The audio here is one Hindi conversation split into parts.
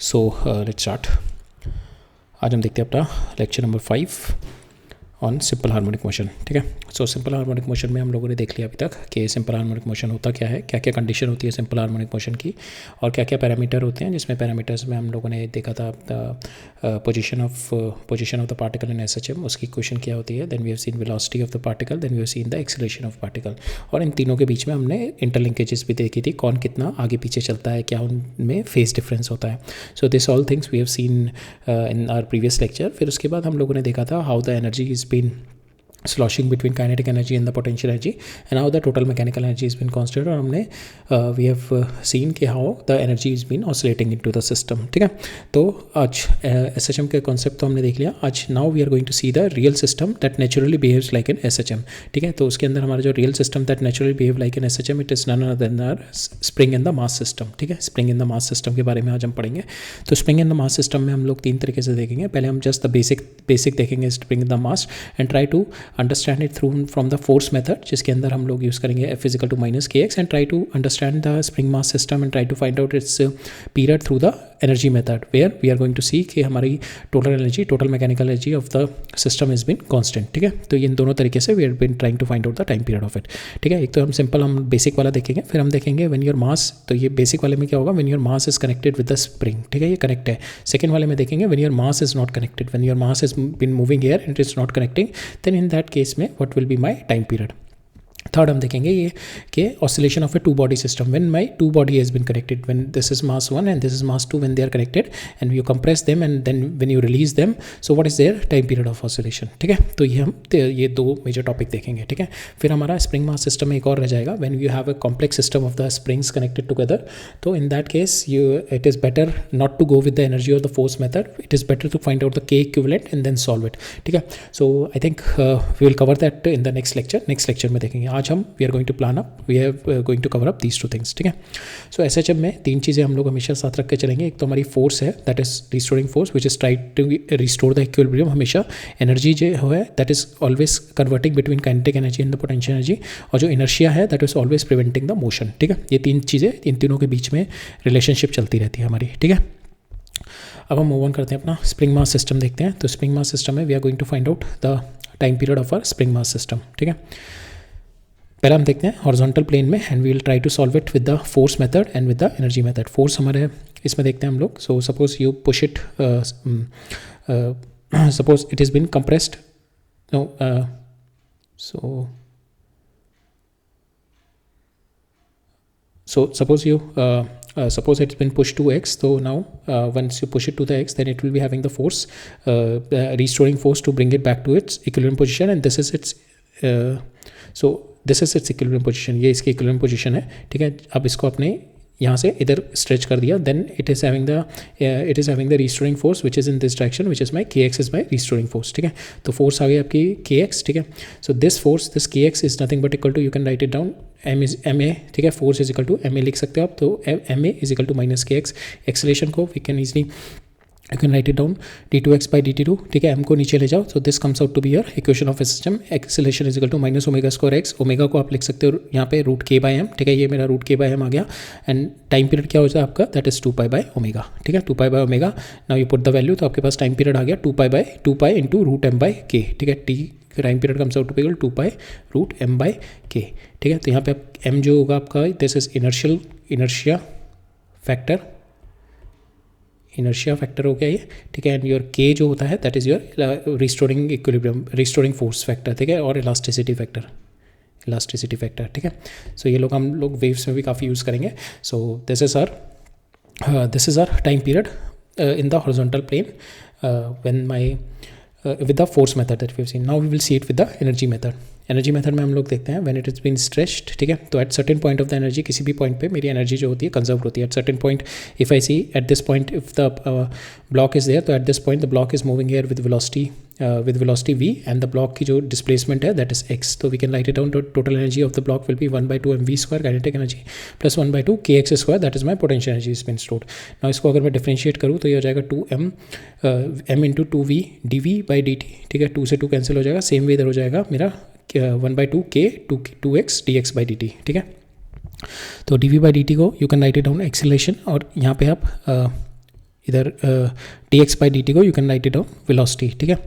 So let's start. आज हम देखते हैं अपना lecture number 5 on simple harmonic motion. ठीक है, सो सिंपल हार्मोनिक मोशन में हम लोगों ने देख लिया अभी तक कि सिंपल हार्मोनिक मोशन होता क्या है, क्या क्या कंडीशन होती है सिंपल हार्मोनिक मोशन की, और क्या क्या पैरामीटर होते हैं, जिसमें पैरामीटर्स में हम लोगों ने देखा था position of the particle in SHM, उसकी क्वेश्चन क्या होती है। Then we have seen velocity of the particle, then we have seen the acceleration of particle, और इन तीनों के बीच में हमने इंटरलिंकेजेस भी देखी थी, कौन कितना आगे पीछे चलता है, क्या उनमें फेस डिफरेंस होता है। So this all things we have seen in our previous lecture. फिर उसके बाद हम लोगों ने देखा था how the energy is been sloshing between kinetic energy and the potential energy and how the total mechanical energy has been constant, और हमने we have seen कि how the energy has been oscillating into the system। ठीक है, तो आज SHM के कॉन्सेप्ट तो हमने देख लिया। आज now we are going to see the real system that naturally behaves like an SHM। ठीक है, तो उसके अंदर हमारा जो real system that naturally behave like an SHM, it is none other than our spring in the mass system। ठीक है, spring in the mass system के बारे में आज हम पढ़ेंगे। तो spring in the mass system में हम लोग तीन तरीके से देखेंगे। पहले हम just the basic देखेंगे spring in the mass and try to understand it through from the force method, जिसके अंदर हम लोग यूज़ करेंगे F इजिकल टू माइनस के x, and try to understand the spring mass system and try to find out its period through the energy method, where we are going to see कि हमारी total mechanical energy of the system is been constant. ठीक है, तो इन दोनों तरीके से we are been trying to find out the time period of it. ठीक है, एक तो हम बेसिक वाला देखेंगे, फिर हम देखेंगे व्हेन योर मास, तो ये बेसिक वाले में क्या होगा, when your mass is connected with the spring. ठीक है, ये कनेक्ट है। सेकंड वाले में देखेंगे when your mass is not connected, when your mass is been moving here and it is not connecting, then in that case में what will be my time period. Third हम देखेंगे ये कि oscillation of a two body system, when my two body has been connected, when this is mass 1 and this is mass 2, when they are connected and you compress them and then when you release them, so what is their time period of oscillation. ठीक है, तो ये दो मेजर टॉपिक देखेंगे। ठीक है, फिर हमारा स्प्रिंग मास सिस्टम में एक और रह जाएगा, when you have a complex system of the springs connected together, तो in that case it is better not to go with the energy of the force method, it is better to find out the के equivalent and then solve it. ठीक है, so I think we will cover that in the next lecture में देखेंगे। आज हम we are going to plan up, we are going to cover up these two things. ठीक है, सो एसएचएम में तीन चीज़ें हम लोग हमेशा साथ रख के चलेंगे। एक तो हमारी फोर्स है, that is restoring force which is try to restore the equilibrium. हमेशा एनर्जी जो है that is always converting between kinetic energy and the potential energy, और जो इनर्शिया है that is always preventing the motion. ठीक है, ये तीन चीज़ें, इन तीनों के बीच में रिलेशनशिप चलती रहती है हमारी। ठीक है, अब हम मूव ऑन करते हैं, अपना स्प्रिंग मास सिस्टम देखते हैं। तो स्प्रिंग मास सिस्टम में we are going to find out the time period of our spring mass system. ठीक है, पहले हम देखते हैं हॉरिजॉन्टल प्लेन में, and we will try to solve it with the force method and with the energy method. Force हमारे इसमें देखते हैं हम लोग। So suppose you push it, suppose it is been compressed, no, so suppose it's been pushed to x, so now once you push it to the x, then it will be having the force, restoring force to bring it back to its equilibrium position, and this is its this is its equilibrium position। ये इसकी equilibrium position है। ठीक है, अब इसको आपने यहाँ से इधर स्ट्रेच कर दिया, then it is having the restoring force which is in this direction, which is my k x is my restoring force. ठीक है, तो फोर्स आ गई आपकी के एक्स। ठीक है, so this K X is nothing but equal to, you can write it down M A. ठीक है, force is equal to M A लिख सकते हो आप, तो M A is equal to minus के एक्स। एक्सेलरेशन को we can easily you can write it down d2x by dt2। ठीक है, m को नीचे ले जाओ, so this comes out to be your equation of a system। Acceleration is equal to minus omega square X. Omega को आप लिख सकते हो यहाँ पे रूट के बाय एम। ठीक है, ये मेरा रूट के बाय एम आ गया, एंड टाइम पीरियड क्या हो जाए आपका, that is 2 pi by omega. ठीक है, 2 pi by omega. Now you put the value, तो आपके पास टाइम पीरियड आ गया 2 pi into root M by के। ठीक है, T time period comes out to be 2 pi root M by के। ठीक है, तो यहाँ पे आप एम जो होगा आपका, दिस इज इनर्शिया फैक्टर हो गया ये। ठीक है, एंड योर के जो होता है that is your restoring equilibrium, restoring force factor. ठीक है, और इलास्टिसिटी फैक्टर। ठीक है, सो ये हम लोग वेव्स में भी काफ़ी यूज़ करेंगे। So this is our time period in the horizontal plane when my with the force method that we have seen. Now we will see it with the energy method. Energy method में हम लोग देखते हैं when it is been stretched. ठीक है, तो at certain point of the energy, किसी भी पॉइंट पे मेरी एनर्जी जो होती है कंजर्व होती है। At certain point if I see at this point if the block is there, तो at this point the block is moving here with velocity v, and the block की जो डिस्प्लेसमेंट है दैट इज x। तो we can write it down, total energy of the block will be 1/2 mv square kinetic energy plus 1/2 kx square, that is my potential energy is been stored. Now इसको अगर मैं डिफरेंशिएट करूँ तो ये हो जाएगा 2m into 2v dv by dt। ठीक है, 2 से 2 कैंसिल हो जाएगा, सेम वे इधर हो जाएगा मेरा 1/2 k 2x dx by dt। ठीक है, तो dv बाई dt को you can write it down acceleration, और यहाँ पे आप इधर dx/dt को you can write it down velocity, ठीक है।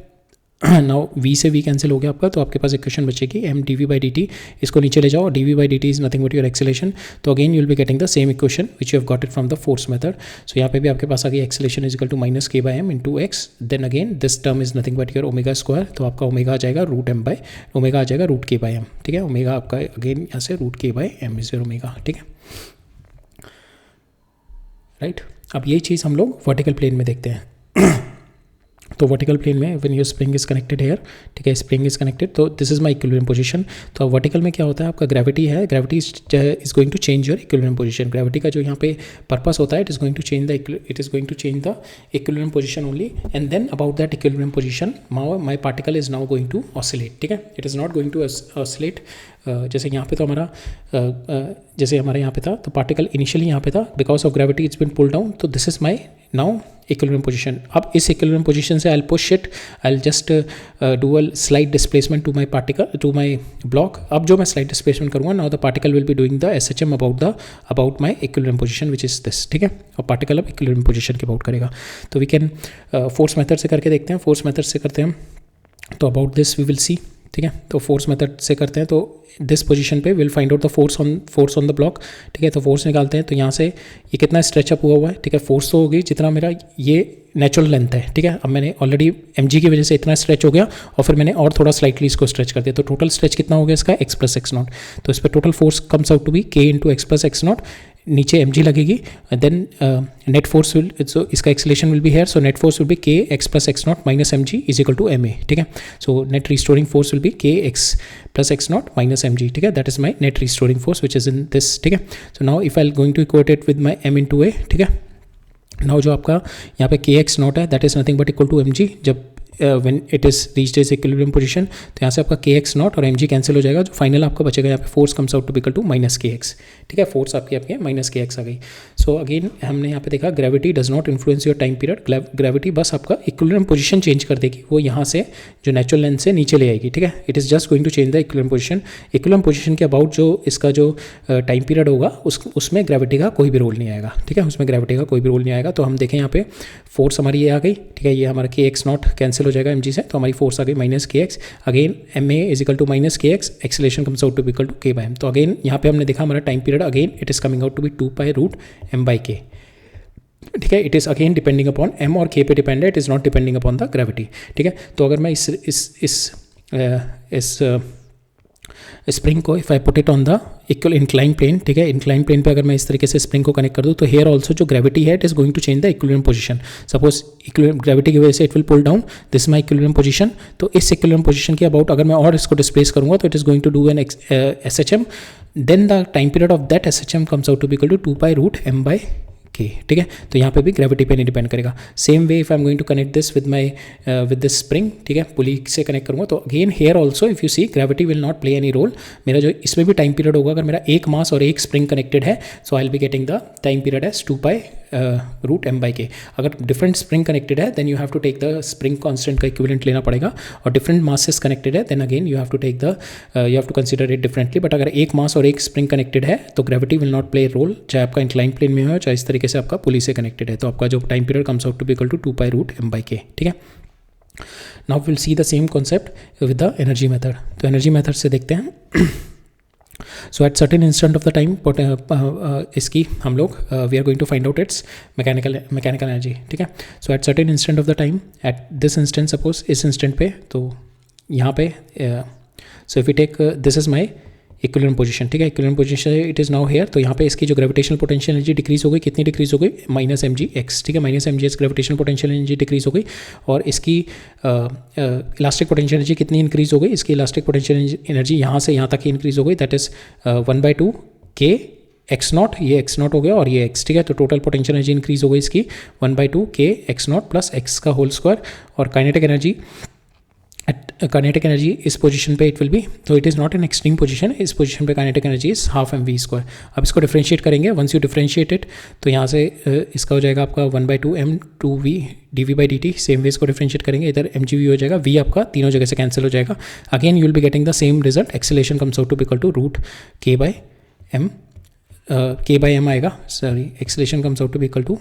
नाउ v से v कैंसिल हो गया आपका, तो आपके पास इक्वेशन बचेगी m dv/dt, इसको नीचे ले जाओ, dv/dt is nothing but your acceleration. तो again you will be getting the same equation which you have got it from the force method. So यहाँ पे भी आपके पास आ गई acceleration is equal to -k/m into x, then again this term is nothing but your omega square, तो आपका ओमेगा आ जाएगा ओमेगा आ जाएगा √k/m, ठीक है। ओमेगा आपका अगेन यहाँ से √k/m इज योर ओमेगा, ठीक है, राइट। अब यही चीज़ हम लोग वर्टिकल प्लेन में देखते हैं। तो वर्टिकल प्लेन में when your spring is connected here, ठीक है, स्प्रिंग इज कनेक्टेड, तो this is my equilibrium position. तो वर्टिकल में क्या होता है, आपका ग्रेविटी है, gravity is going to change your equilibrium position. Gravity का जो यहाँ पे पर्पस होता है, it is going to change the equilibrium position only, and then about that equilibrium position my particle is now going to oscillate, ठीक है। It is not going to oscillate, जैसे यहाँ पे तो जैसे हमारे यहाँ पे था, तो पार्टिकल इनिशियली यहाँ पे था, because of gravity it's been pull down, तो this is my now equilibrium position. अब इस इक्विलिब्रियम पोजीशन से I will push it, I will just do a slight displacement to my block. अब जो मैं स्लाइट डिस्प्लेसमेंट करूँगा, now the particle will be doing the SHM about my equilibrium position which is this, ठीक है। और पार्टिकल अब इक्विलिब्रियम पोजीशन के अबाउट करेगा। तो वी कैन फोर्स मेथड से करके देखते हैं, फोर्स मेथड से करते हैं, तो about this we will see, ठीक है। तो फोर्स मेथड से करते हैं, तो दिस पोजीशन पे will find out the force on the block, ठीक है। तो फोर्स निकालते हैं, तो यहाँ से ये कितना स्ट्रेचअप हुआ है, ठीक है। फोर्स तो होगी जितना मेरा ये नेचुरल लेंथ है, ठीक है। अब मैंने ऑलरेडी mg की वजह से इतना स्ट्रेच हो गया, और फिर मैंने और थोड़ा स्लाइटली इसको स्ट्रेच कर दिया, तो टोटल स्ट्रेच कितना हो गया इसका x + x0। तो इस पर total force comes out to be k × x + x0, नीचे mg लगेगी, then net force will, so इसका acceleration will be here, so net force will be k x + x0 - mg is equal to ma, ठीक है। So net restoring force will be k x + x0 - mg, ठीक है। That is my net restoring force which is in this, ठीक है। So now if I going to equate it with my m × a, ठीक है। नाउ जो आपका यहाँ पे kx0 है, that is nothing but equal to mg। जब when it is reached is equilibrium position, तो यहाँ से आपका kx0 और mg कैंसिल हो जाएगा, जो फाइनल आपका बचेगा यहाँ पे force comes out to equal to -kx, ठीक है। फोर्स आपकी -kx आ गई। सो अगेन हमने यहाँ पे देखा gravity does not influence your time period, gravity बस आपका इक्विलिब्रियम पोजीशन चेंज कर देगी, वो यहाँ से जो नेचुरल लेंथ से नीचे ले आएगी, ठीक है। It is just going to change the equilibrium position. Equilibrium position के अबाउट जो इसका जो टाइम पीरियड होगा, उसमें ग्रेविटी का कोई भी रोल नहीं आएगा, ठीक है। उसमें ग्रेविटी का कोई भी रोल नहीं आएगा। तो हम देखें यहाँ पे फोर्स हमारी ये आ गई, ठीक है। ये हमारा kx0 कैंसिल हो जाएगा mg से, तो हमारी फोर्स आ गई -kx। Again ma is equal to -kx, acceleration comes out to equal to k/m। तो अगेन यहाँ पे हमने देखा हमारा time period again it is coming out to be 2π√m/k, ठीक है। It is again depending upon m और k पे डिपेंड है, it is not depending upon the gravity, ठीक है। तो अगर मैं इस स्प्रिंग को if I put it on the equal incline plane, ठीक है, इंक्लाइन प्लेन पे अगर मैं इस तरीके से स्प्रिंग को कनेक्ट कर दूँ, तो हेयर ऑल्सो जो ग्रेविटी है it is going to change the equilibrium position. Suppose gravity की वजह से it will pull down, this my equilibrium position. तो इस इक्विलिब्रियम पोजीशन के अबाउट अगर मैं और इसको डिस्प्लेस करूँगा, तो it is going to do an SHM, then the time period of that SHM comes out to be equal to 2π√m/k, ठीक है। तो यहाँ पे भी ग्रेविटी पे नहीं डिपेंड करेगा। Same way if I am going to connect this with this spring, ठीक है, पुली से कनेक्ट करूँगा, तो again here also if you see gravity will not play any role. मेरा जो इसमें भी टाइम पीरियड होगा, अगर मेरा एक मास और एक स्प्रिंग कनेक्टेड है, so I will be getting the time period as 2π√m/k। अगर डिफरेंट स्प्रिंग कनेक्टेड है, then you have to take the spring constant का इक्विवेलेंट लेना पड़ेगा, और डिफरेंट मासेस कनेक्टेड है, then again you have to consider it differently. But अगर एक मास और एक स्प्रिंग कनेक्टेड है, तो gravity will not play role, चाहे आपका इंक्लाइन प्लेन में हो, चाहे इस तरीके से आपका पुली से कनेक्टेड है। तो आपका जो time period comes out to be equal to 2π√m/k, ठीक है। Now will see the same concept with the energy method. तो एनर्जी मेथड से देखते हैं। So at certain instant of the time इसकी हम लोग we are going to find out its mechanical energy, ठीक है। So at certain instant of the time, at this instant, suppose इस इंस्टेंट पे, तो यहाँ पे so if you take this is my equilibrium position, ठीक है। Equilibrium position it is now here. तो यहाँ पे इसकी जो ग्रेविटेशनल पोटेंशियल एनर्जी डिक्रीज हो गई, कितनी डिक्रीज हो गई, -mgx, ठीक है। -mgx gravitational potential energy decrease हो गई, और इसकी इलास्टिक पोटेंशियल एनर्जी कितनी इंक्रीज हो गई, इसकी इलास्टिक पोटेंशियल एनर्जी यहाँ से यहाँ तक ही इंक्रीज हो गई, दैट इज 1/2 k x0, ये x0 हो गया और ये x, ठीक है। तो टोटल पोटेंशियल एनर्जी इंक्रीज हो गई इसकी 1/2 k x0 + x का होल स्क्वायर। और काइनेटिक एनर्जी इस पोजीशन पे इट विल बी, तो it is not an extreme position, इस पोजीशन पे काइनेटिक एनर्जी इज 12 mv²। अब इसको डिफरेंशिएट करेंगे, वंस यू डिफरेंशिएट इट, तो यहाँ से इसका हो जाएगा आपका 1/2 m2v dv/dt। सेम वे इसको डिफरेंशिएट करेंगे, इधर mgv हो जाएगा, v आपका तीनों जगह से कैंसिल हो जाएगा। Again you will be getting the same result, acceleration comes out to be equal to √k/m आएगा, sorry, acceleration comes out to be equal to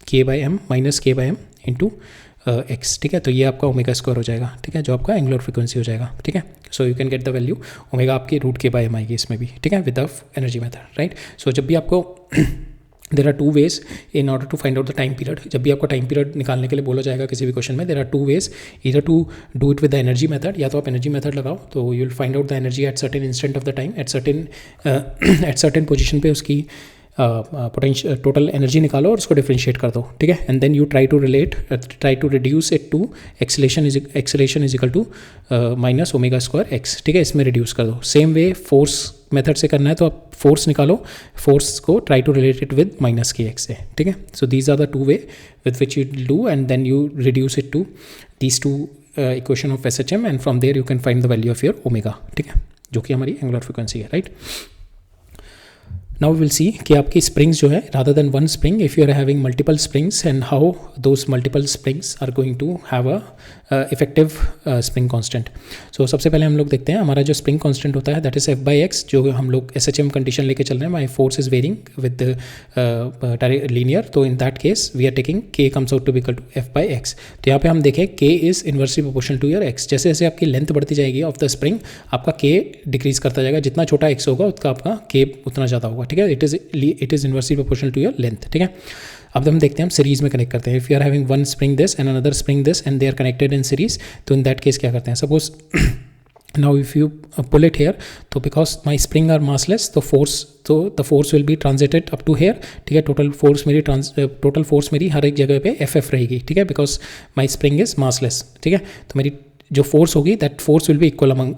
k by m minus k by m into x, ठीक है। तो ये आपका ओमेगा स्क्वायर हो जाएगा, ठीक है, जो आपका एंगुलर फ्रीक्वेंसी हो जाएगा, ठीक है। So you can get the value omega आपकी रूट के बाई एम आएगी इसमें भी, ठीक है, with the energy method, right. So जब भी आपको there are two ways in order to find out the time period, जब भी आपको टाइम पीरियड निकालने के लिए बोला जाएगा किसी भी क्वेश्चन में, देर आर टू वेज, इधर to do it with the energy method, या तो आप एनर्जी मेथड लगाओ तो you will find out the energy at certain instant of the time, at certain position पे उसकी पोटेंशियल टोटल एनर्जी निकालो और उसको डिफ्रेंशिएट कर दो, ठीक है। And then you try to reduce it to acceleration is equal to minus omega square x, ठीक है, इसमें रिड्यूस कर दो। सेम वे फोर्स मेथड से करना है तो आप फोर्स निकालो, फोर्स को try to relate it with minus के एक्स से, ठीक है। So these are the two way with which you do, and then you reduce it to these two equation of SHM, and from there you can find the value of your omega, ठीक है, जो कि हमारी एंगुलर फ्रिक्वेंसी है, right. Now we will see कि आपकी स्प्रिंग्स जो है, rather than one spring, if you are having multiple springs, and how those multiple springs are going to have a effective spring constant. So सबसे पहले हम लोग देखते हैं हमारा जो स्प्रिंग कांस्टेंट होता है, that is F by x, जो हम लोग SHM कंडीशन लेके चल रहे हैं, my force is varying with linear, तो in that case we are taking k comes out to be equal to F by x. तो यहाँ पे हम देखें k is inversely proportional to your x, जैसे जैसे आपकी लेंथ बढ़ती जाएगी ऑफ द स्प्रिंग, आपका के डिक्रीज करता जाएगा, जितना छोटा एक्स होगा उतना आपका के उतना ज़्यादा होगा, ठीक है। It is inversely proportional to your length, ठीक है। अब हम देखते हैं, हम सीरीज में कनेक्ट करते हैं। If you are having one spring this end another spring this end they are connected in series, तो इन दैट केस क्या करते हैं, suppose now if you pull it here, तो because my spring are massless, तो the force will be transited up to here, ठीक है। टोटल फोर्स मेरी हर एक जगह पे FF रहेगी, ठीक है, because my spring is massless, ठीक है। तो मेरी जो फोर्स होगी that force will be equal among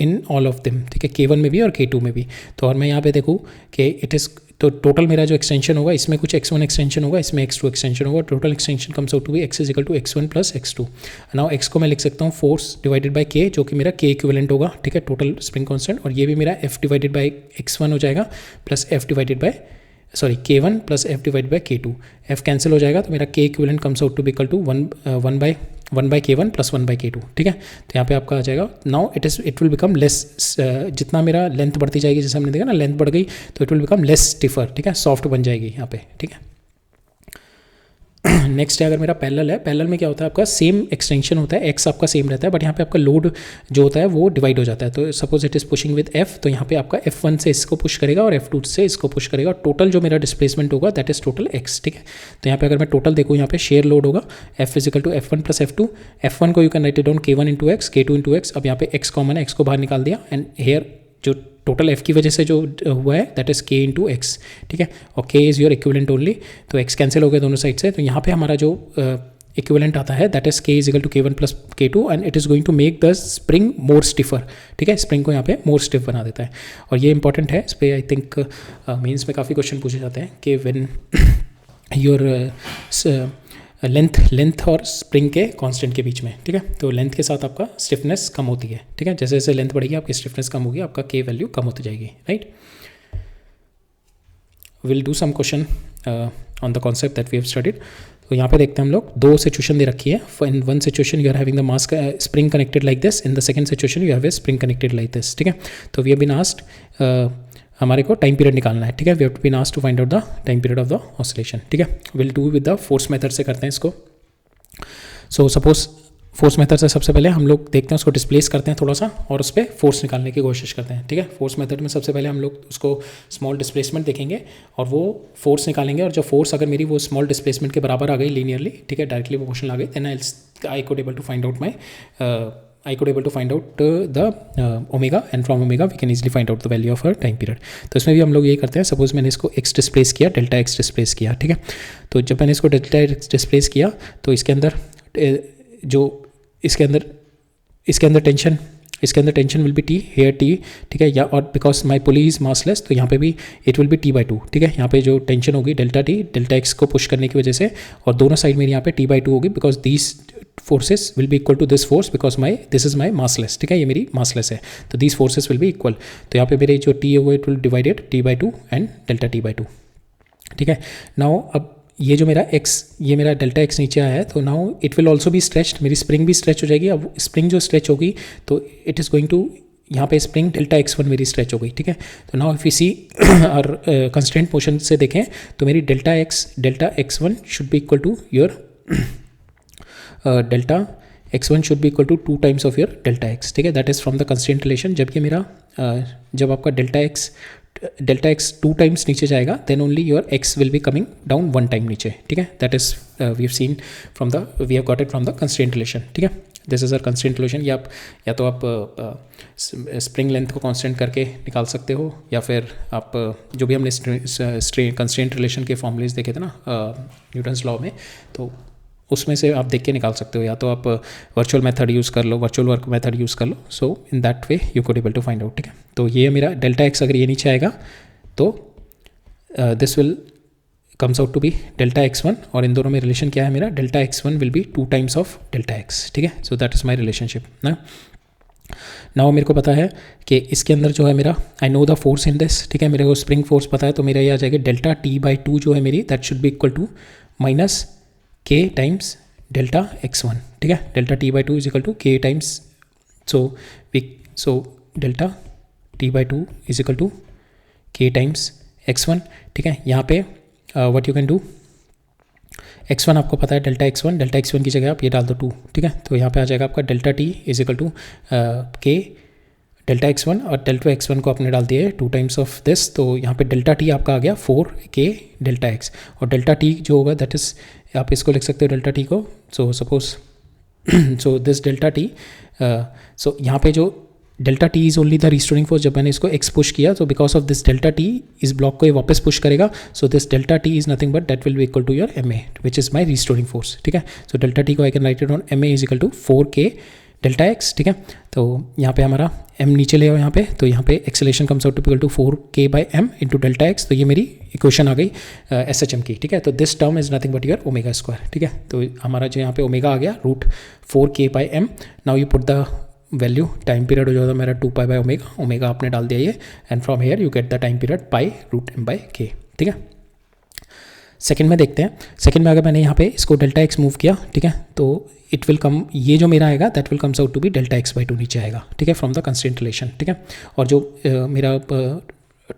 in all of them, ठीक है, K1 में भी और K2 में भी। तो और मैं यहाँ पे देखूँ कि इट इज़, तो टोटल मेरा जो एक्सटेंशन होगा, इसमें कुछ x1 एक्सटेंशन होगा, इसमें x2 एक्सटेंशन होगा, total extension comes out to be x is equal to x1 plus x2। Now x को मैं लिख सकता हूँ फोर्स डिवाइडेड बाय k, जो कि मेरा k इक्विवेलेंट होगा, ठीक है, टोटल स्प्रिंग कांस्टेंट, और ये भी मेरा f डिवाइडेड बाय x1 हो जाएगा plus f divided by K1 plus f divide by K2, f cancel हो जाएगा, तो मेरा k equivalent comes out to be equal to one by K1 plus 1 by K2, ठीक है। तो यहाँ पे आपका आ जाएगा, now it will become less, जितना मेरा लेंथ बढ़ती जाएगी, जैसे हमने देखा ना, लेंथ बढ़ गई तो it will become less stiffer, ठीक है, सॉफ्ट बन जाएगी यहाँ पे, ठीक है। नेक्स्ट है, अगर मेरा पैरेलल है, पैरेलल में क्या होता है, आपका सेम एक्सटेंशन होता है, एक्स आपका सेम रहता है, बट यहाँ पे आपका लोड जो होता है वो डिवाइड हो जाता है। तो suppose it is pushing with F, तो यहाँ पे आपका F1 से इसको पुश करेगा और F2 से इसको पुश करेगा, टोटल जो मेरा डिस्प्लेसमेंट होगा दैट इज टोटल एक्स, ठीक है। तो यहाँ पे अगर मैं टोटल देखूँ, यहाँ पे शेयर लोड होगा F is equal to F1 plus F2, F1 को you can write it down K1 into x, K2 into x, अब यहाँ पे एक्स कॉमन है, एक्स को बाहर निकाल दिया, एंड हेयर जो टोटल f की वजह से जो हुआ है that is k into x, ठीक है, और k is your equivalent only, तो x कैंसिल हो गया दोनों साइड से। तो यहाँ पे हमारा जो इक्विवेलेंट आता है that is k is equal to K1 plus K2, and it is going to make the spring more stiffer, ठीक है, स्प्रिंग को यहाँ पे मोर स्टिफ बना देता है। और ये इंपॉर्टेंट है, इस पर आई थिंक मेंस में काफ़ी क्वेश्चन पूछे जाते हैं कि व्हेन योर लेंथ और स्प्रिंग के कांस्टेंट के बीच में, ठीक है, तो लेंथ के साथ आपका स्टिफनेस कम होती है, ठीक है, जैसे जैसे लेंथ बढ़ेगी आपकी स्टिफनेस कम होगी, आपका के वैल्यू कम होती जाएगी, right. Will do some question on the concept that we have studied. तो यहाँ पे देखते हैं हम लोग, दो सिचुएशन दे रखी है। In one situation you are having the mass spring connected like this, in the second situation you have a spring connected like this, ठीक है। तो वी हैव बीन आस्क्ड, हमारे को टाइम पीरियड निकालना है, ठीक है, we have been asked to find out the time period of the oscillation, ठीक है। Will do with the force method से करते हैं इसको। सो सपोज फोर्स मेथड से सबसे पहले हम लोग देखते हैं, उसको डिस्प्लेस करते हैं थोड़ा सा और उस पर फोर्स निकालने की कोशिश करते हैं, ठीक है। फोर्स मेथड में सबसे पहले हम लोग उसको स्मॉल डिस्प्लेसमेंट देखेंगे और वो फोर्स निकालेंगे, और जो फोर्स अगर मेरी वो स्मॉल डिस्प्लेसमेंट के बराबर आ गई लीनियरली, ठीक है, डायरेक्टली प्रोपोर्शनल आ गई, then I could able to find out the omega, and from omega we can easily find out the value of her time period. तो इसमें भी हम लोग ये करते हैं, सपोज मैंने इसको एक्स डिस्प्लेस किया, डेल्टा एक्स डिस्प्लेस किया, ठीक है। तो जब मैंने इसको डेल्टा एक्स डिस्प्लेस किया तो इसके अंदर tension will be t, here t, ठीक है, या और because my pulley is massless, तो यहाँ पे भी इट विल बी T/2, ठीक है। यहाँ पे जो टेंशन होगी डेल्टा टी, डेल्टा एक्स को पुश करने की वजह से, और दोनों साइड मेरी यहाँ पे T/2 होगी, because these forces will be equal to this force, because this is my massless, ठीक है, ये मेरी मासलेस है, तो these forces will be equal. तो यहाँ पे मेरे जो टी होगा it will divided T/2 and delta T/2, ठीक है। नाउ अब ये जो मेरा x, ये मेरा डेल्टा x नीचे आया है, तो now it will also be stretched, मेरी स्प्रिंग भी स्ट्रेच हो जाएगी। अब स्प्रिंग जो स्ट्रेच होगी तो इट इज़ गोइंग टू यहाँ पे स्प्रिंग डेल्टा x1 मेरी स्ट्रेच हो गई, ठीक है। तो नाउ इफ यू सी और कंस्ट्रेंट पोर्शन से देखें तो मेरी delta x1 should be equal to your delta x1 should be equal to 2 times of your delta x, ठीक है। That is from the constraint relation. जब ये मेरा जब आपका डेल्टा x 2 टाइम्स नीचे जाएगा then only your x will be coming down 1 time नीचे, ठीक है। That is we have seen from the we have got it from the constraint relation, ठीक है। This is our constraint relation. या तो आप स्प्रिंग लेंथ को कांस्टेंट करके निकाल सकते हो, या फिर आप जो भी हमने कंस्ट्रेंट रिलेशन के फॉर्मूलेज देखे थे ना न्यूटन्स लॉ में, तो उसमें से आप देख के निकाल सकते हो। या तो आप वर्चुअल मेथड यूज़ कर लो, वर्चुअल वर्क मेथड यूज़ कर लो। So in that way you could able to find out, ठीक है। तो ये मेरा डेल्टा x अगर ये नीचे आएगा तो this will comes out to be delta x1, और इन दोनों में रिलेशन क्या है मेरा, delta x1 will be 2 times of delta x, ठीक है। So that is my relationship ना। नाउ मेरे को पता है कि इसके अंदर जो है मेरा I know the force in this, ठीक है। मेरे को स्प्रिंग फोर्स पता है, तो मेरा ये आ जाएगा डेल्टा t/2 जो है मेरी that should be equal to minus k times delta x1, ठीक है। Delta t/2 is equal to k times so delta t/2 is equal to k times x1, ठीक है। यहाँ पे what you can do, x1 आपको पता है डेल्टा x1 की जगह आप ये डाल दो 2, ठीक है। तो यहाँ पे आ जाएगा आपका delta t is equal to k delta x1, और डेल्टा x1 को आपने डाल दिया है 2 टाइम्स ऑफ दिस, तो यहाँ पे डेल्टा t आपका आ गया 4k डेल्टा x, और डेल्टा t जो होगा दैट इज़ आप इसको लिख सकते हो डेल्टा t को, so suppose so this delta t, so यहाँ पे जो delta t is only the restoring force. जब मैंने इसको x पुश किया तो because of this delta t इस ब्लॉक को ये वापस पुश करेगा, so this delta t is nothing but that will be equal to your ma which is my restoring force, ठीक है। सो डेल्टा t को I can write it on ma is equal to 4k delta x, ठीक है। तो यहाँ पे हमारा m नीचे ले आओ यहाँ पे, तो यहाँ पे acceleration comes out to equal to 4k/m into delta x। तो ये मेरी इक्वेशन आ गई SHM की, ठीक है। तो this term is nothing but your omega square, ठीक है। तो हमारा जो यहाँ पे ओमेगा आ गया √4k/m। Now you put the value, time period हो जाएगा मेरा 2π/ω, ओमेगा आपने डाल दिया ये, and from here you get the time period π√m/k, ठीक है। सेकंड में देखते हैं। सेकंड में अगर मैंने यहाँ पे इसको डेल्टा x मूव किया, ठीक है, तो इट विल कम, ये जो मेरा आएगा that will comes out to be delta x/2 नीचे आएगा, ठीक है, फ्रॉम द कंस्ट्रेंट रिलेशन, ठीक है। और जो मेरा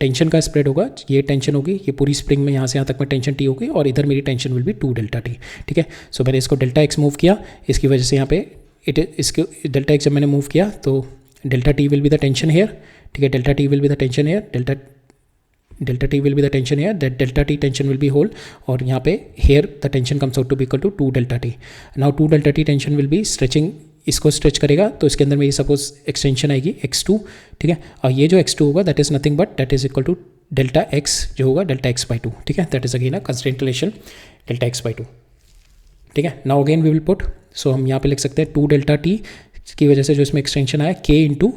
टेंशन का स्प्रेड होगा, ये टेंशन होगी, ये पूरी स्प्रिंग में यहाँ से यहाँ तक में टेंशन t होगी, और इधर मेरी tension will be 2 delta t, ठीक है। सो मैंने इसको डेल्टा x मूव किया, इसकी वजह से यहाँ पे इसके डेल्टा x जब मैंने मूव किया तो delta t will be the tension here, ठीक है। Delta t will be the tension here, delta t will be the tension here, that delta t tension will be hold, और यहाँ पे here the tension comes out to be equal to 2 delta t। Now 2 delta t tension will be stretching, इसको स्ट्रेच करेगा तो इसके अंदर मेरी सपोज एक्सटेंशन आएगी x2, ठीक है। और ये जो x2 होगा that is nothing but that is equal to delta x जो होगा डेल्टा x/2, ठीक है। That is again a constraint relation delta x/2, ठीक है। Now again we will put, so हम यहाँ पे लिख सकते हैं 2 डेल्टा t की वजह से जो इसमें एक्सटेंशन आया k into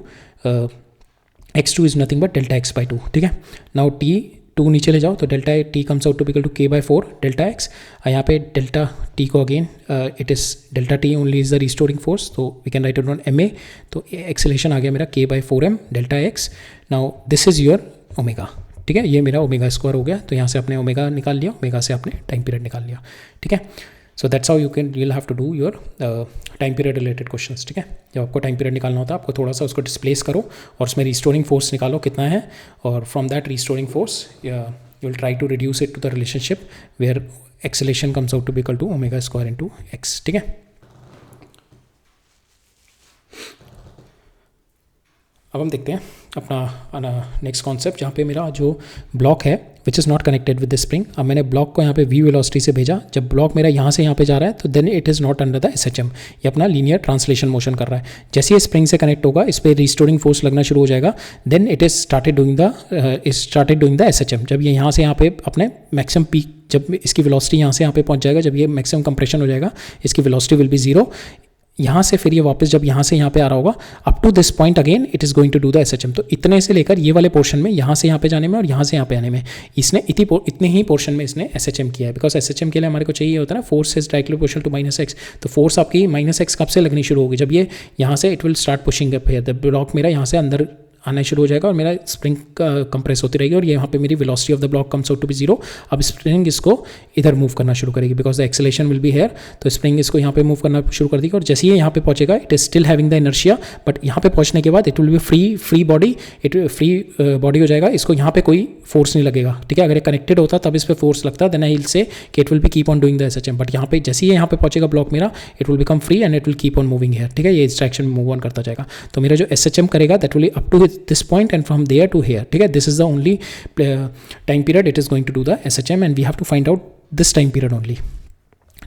x2 is nothing but delta x/2, ठीक है। नाउ t2 नीचे ले जाओ तो delta t comes out to equal to k/4 delta x। यहाँ पे डेल्टा t को again it is delta t only is the restoring force, तो we can write it on ma, तो एक्सेलेरेशन आ गया मेरा k/4m delta x। Now this is your omega, ठीक है। ये मेरा ओमेगा स्क्वायर हो गया, तो यहाँ से आपने ओमेगा निकाल लिया, ओमेगा से आपने टाइम पीरियड निकाल लिया, ठीक है। So that's how you'll have to do your time period related questions, ठीक है। जब आपको टाइम पीरियड निकालना होता है आपको थोड़ा सा उसको डिस्प्लेस करो और उसमें रिस्टोरिंग फोर्स निकालो कितना है, और from that restoring force you will try to reduce it to the relationship where acceleration comes out to be equal to omega square into x, ठीक है। अब हम देखते हैं अपना नेक्स्ट कॉन्सेप्ट, जहाँ पे मेरा जो ब्लॉक है which is not connected with the spring. अब मैंने ब्लॉक को यहाँ पे v वेलोसिटी से भेजा, जब ब्लॉक मेरा यहाँ से यहाँ पे जा रहा है तो then it is not under the SHM, ये अपना लीनियर ट्रांसलेशन मोशन कर रहा है। जैसे ये स्प्रिंग से कनेक्ट होगा इस पर रिस्टोरिंग फोर्स लगना शुरू हो जाएगा, then it is started doing the SHM। जब ये यहाँ से यहाँ पे अपने मैक्सिमम पीक, जब इसकी वेलोसिटी यहाँ से यहाँ पे पहुँच जाएगा, जब ये मैक्सिमम कंप्रेशन हो जाएगा, इसकी वेलोसिटी विल बी 0। यहाँ से फिर ये वापस जब यहाँ से यहाँ पे आ रहा होगा up to this point again it is going to do the SHM। तो इतने से लेकर ये वाले पोर्शन में, यहाँ से यहाँ पे जाने में और यहाँ से यहाँ पे आने में, इसने इतने ही पोर्शन में इसने SHM किया है। बिकॉज SHM के लिए हमारे को चाहिए होता है ना force is directly proportional to -x। तो फोर्स आपकी -x कब से लगनी शुरू होगी, जब ये यहाँ से it will start pushing up here, the block मेरा यहाँ से अंदर आना शुरू हो जाएगा और मेरा स्प्रिंग कंप्रेस होती रहेगी और यहाँ पे मेरी velocity of the block comes out to be 0। अब स्प्रिंग इसको इधर मूव करना शुरू करेगी because the acceleration will be here, तो स्प्रिंग इसको यहाँ पे मूव करना शुरू कर देगी और जैसे ही यहाँ पे पहुँचेगा it is still having the inertia, but यहाँ पे पहुँचने के बाद it will B free body, it free body हो जाएगा, इसको यहाँ पे कोई फोर्स नहीं लगेगा, ठीक है। अगर कनेक्टेड होता तब इस पर फोर्स लगता, देन आई विल से कि it will be keep on doing the SHM, but यहाँ पे जैसे ही यहाँ पे पहुँचेगा ब्लॉक मेरा, it will become free and it will keep on moving hair, ठीक है। ये इस डायरेक्शन में मूव ऑन करता जाएगा। तो मेरा जो एसएचएम करेगा that will up to this point and from there to here, ठीक है। This is the only time period it is going to do the SHM and we have to find out this time period only,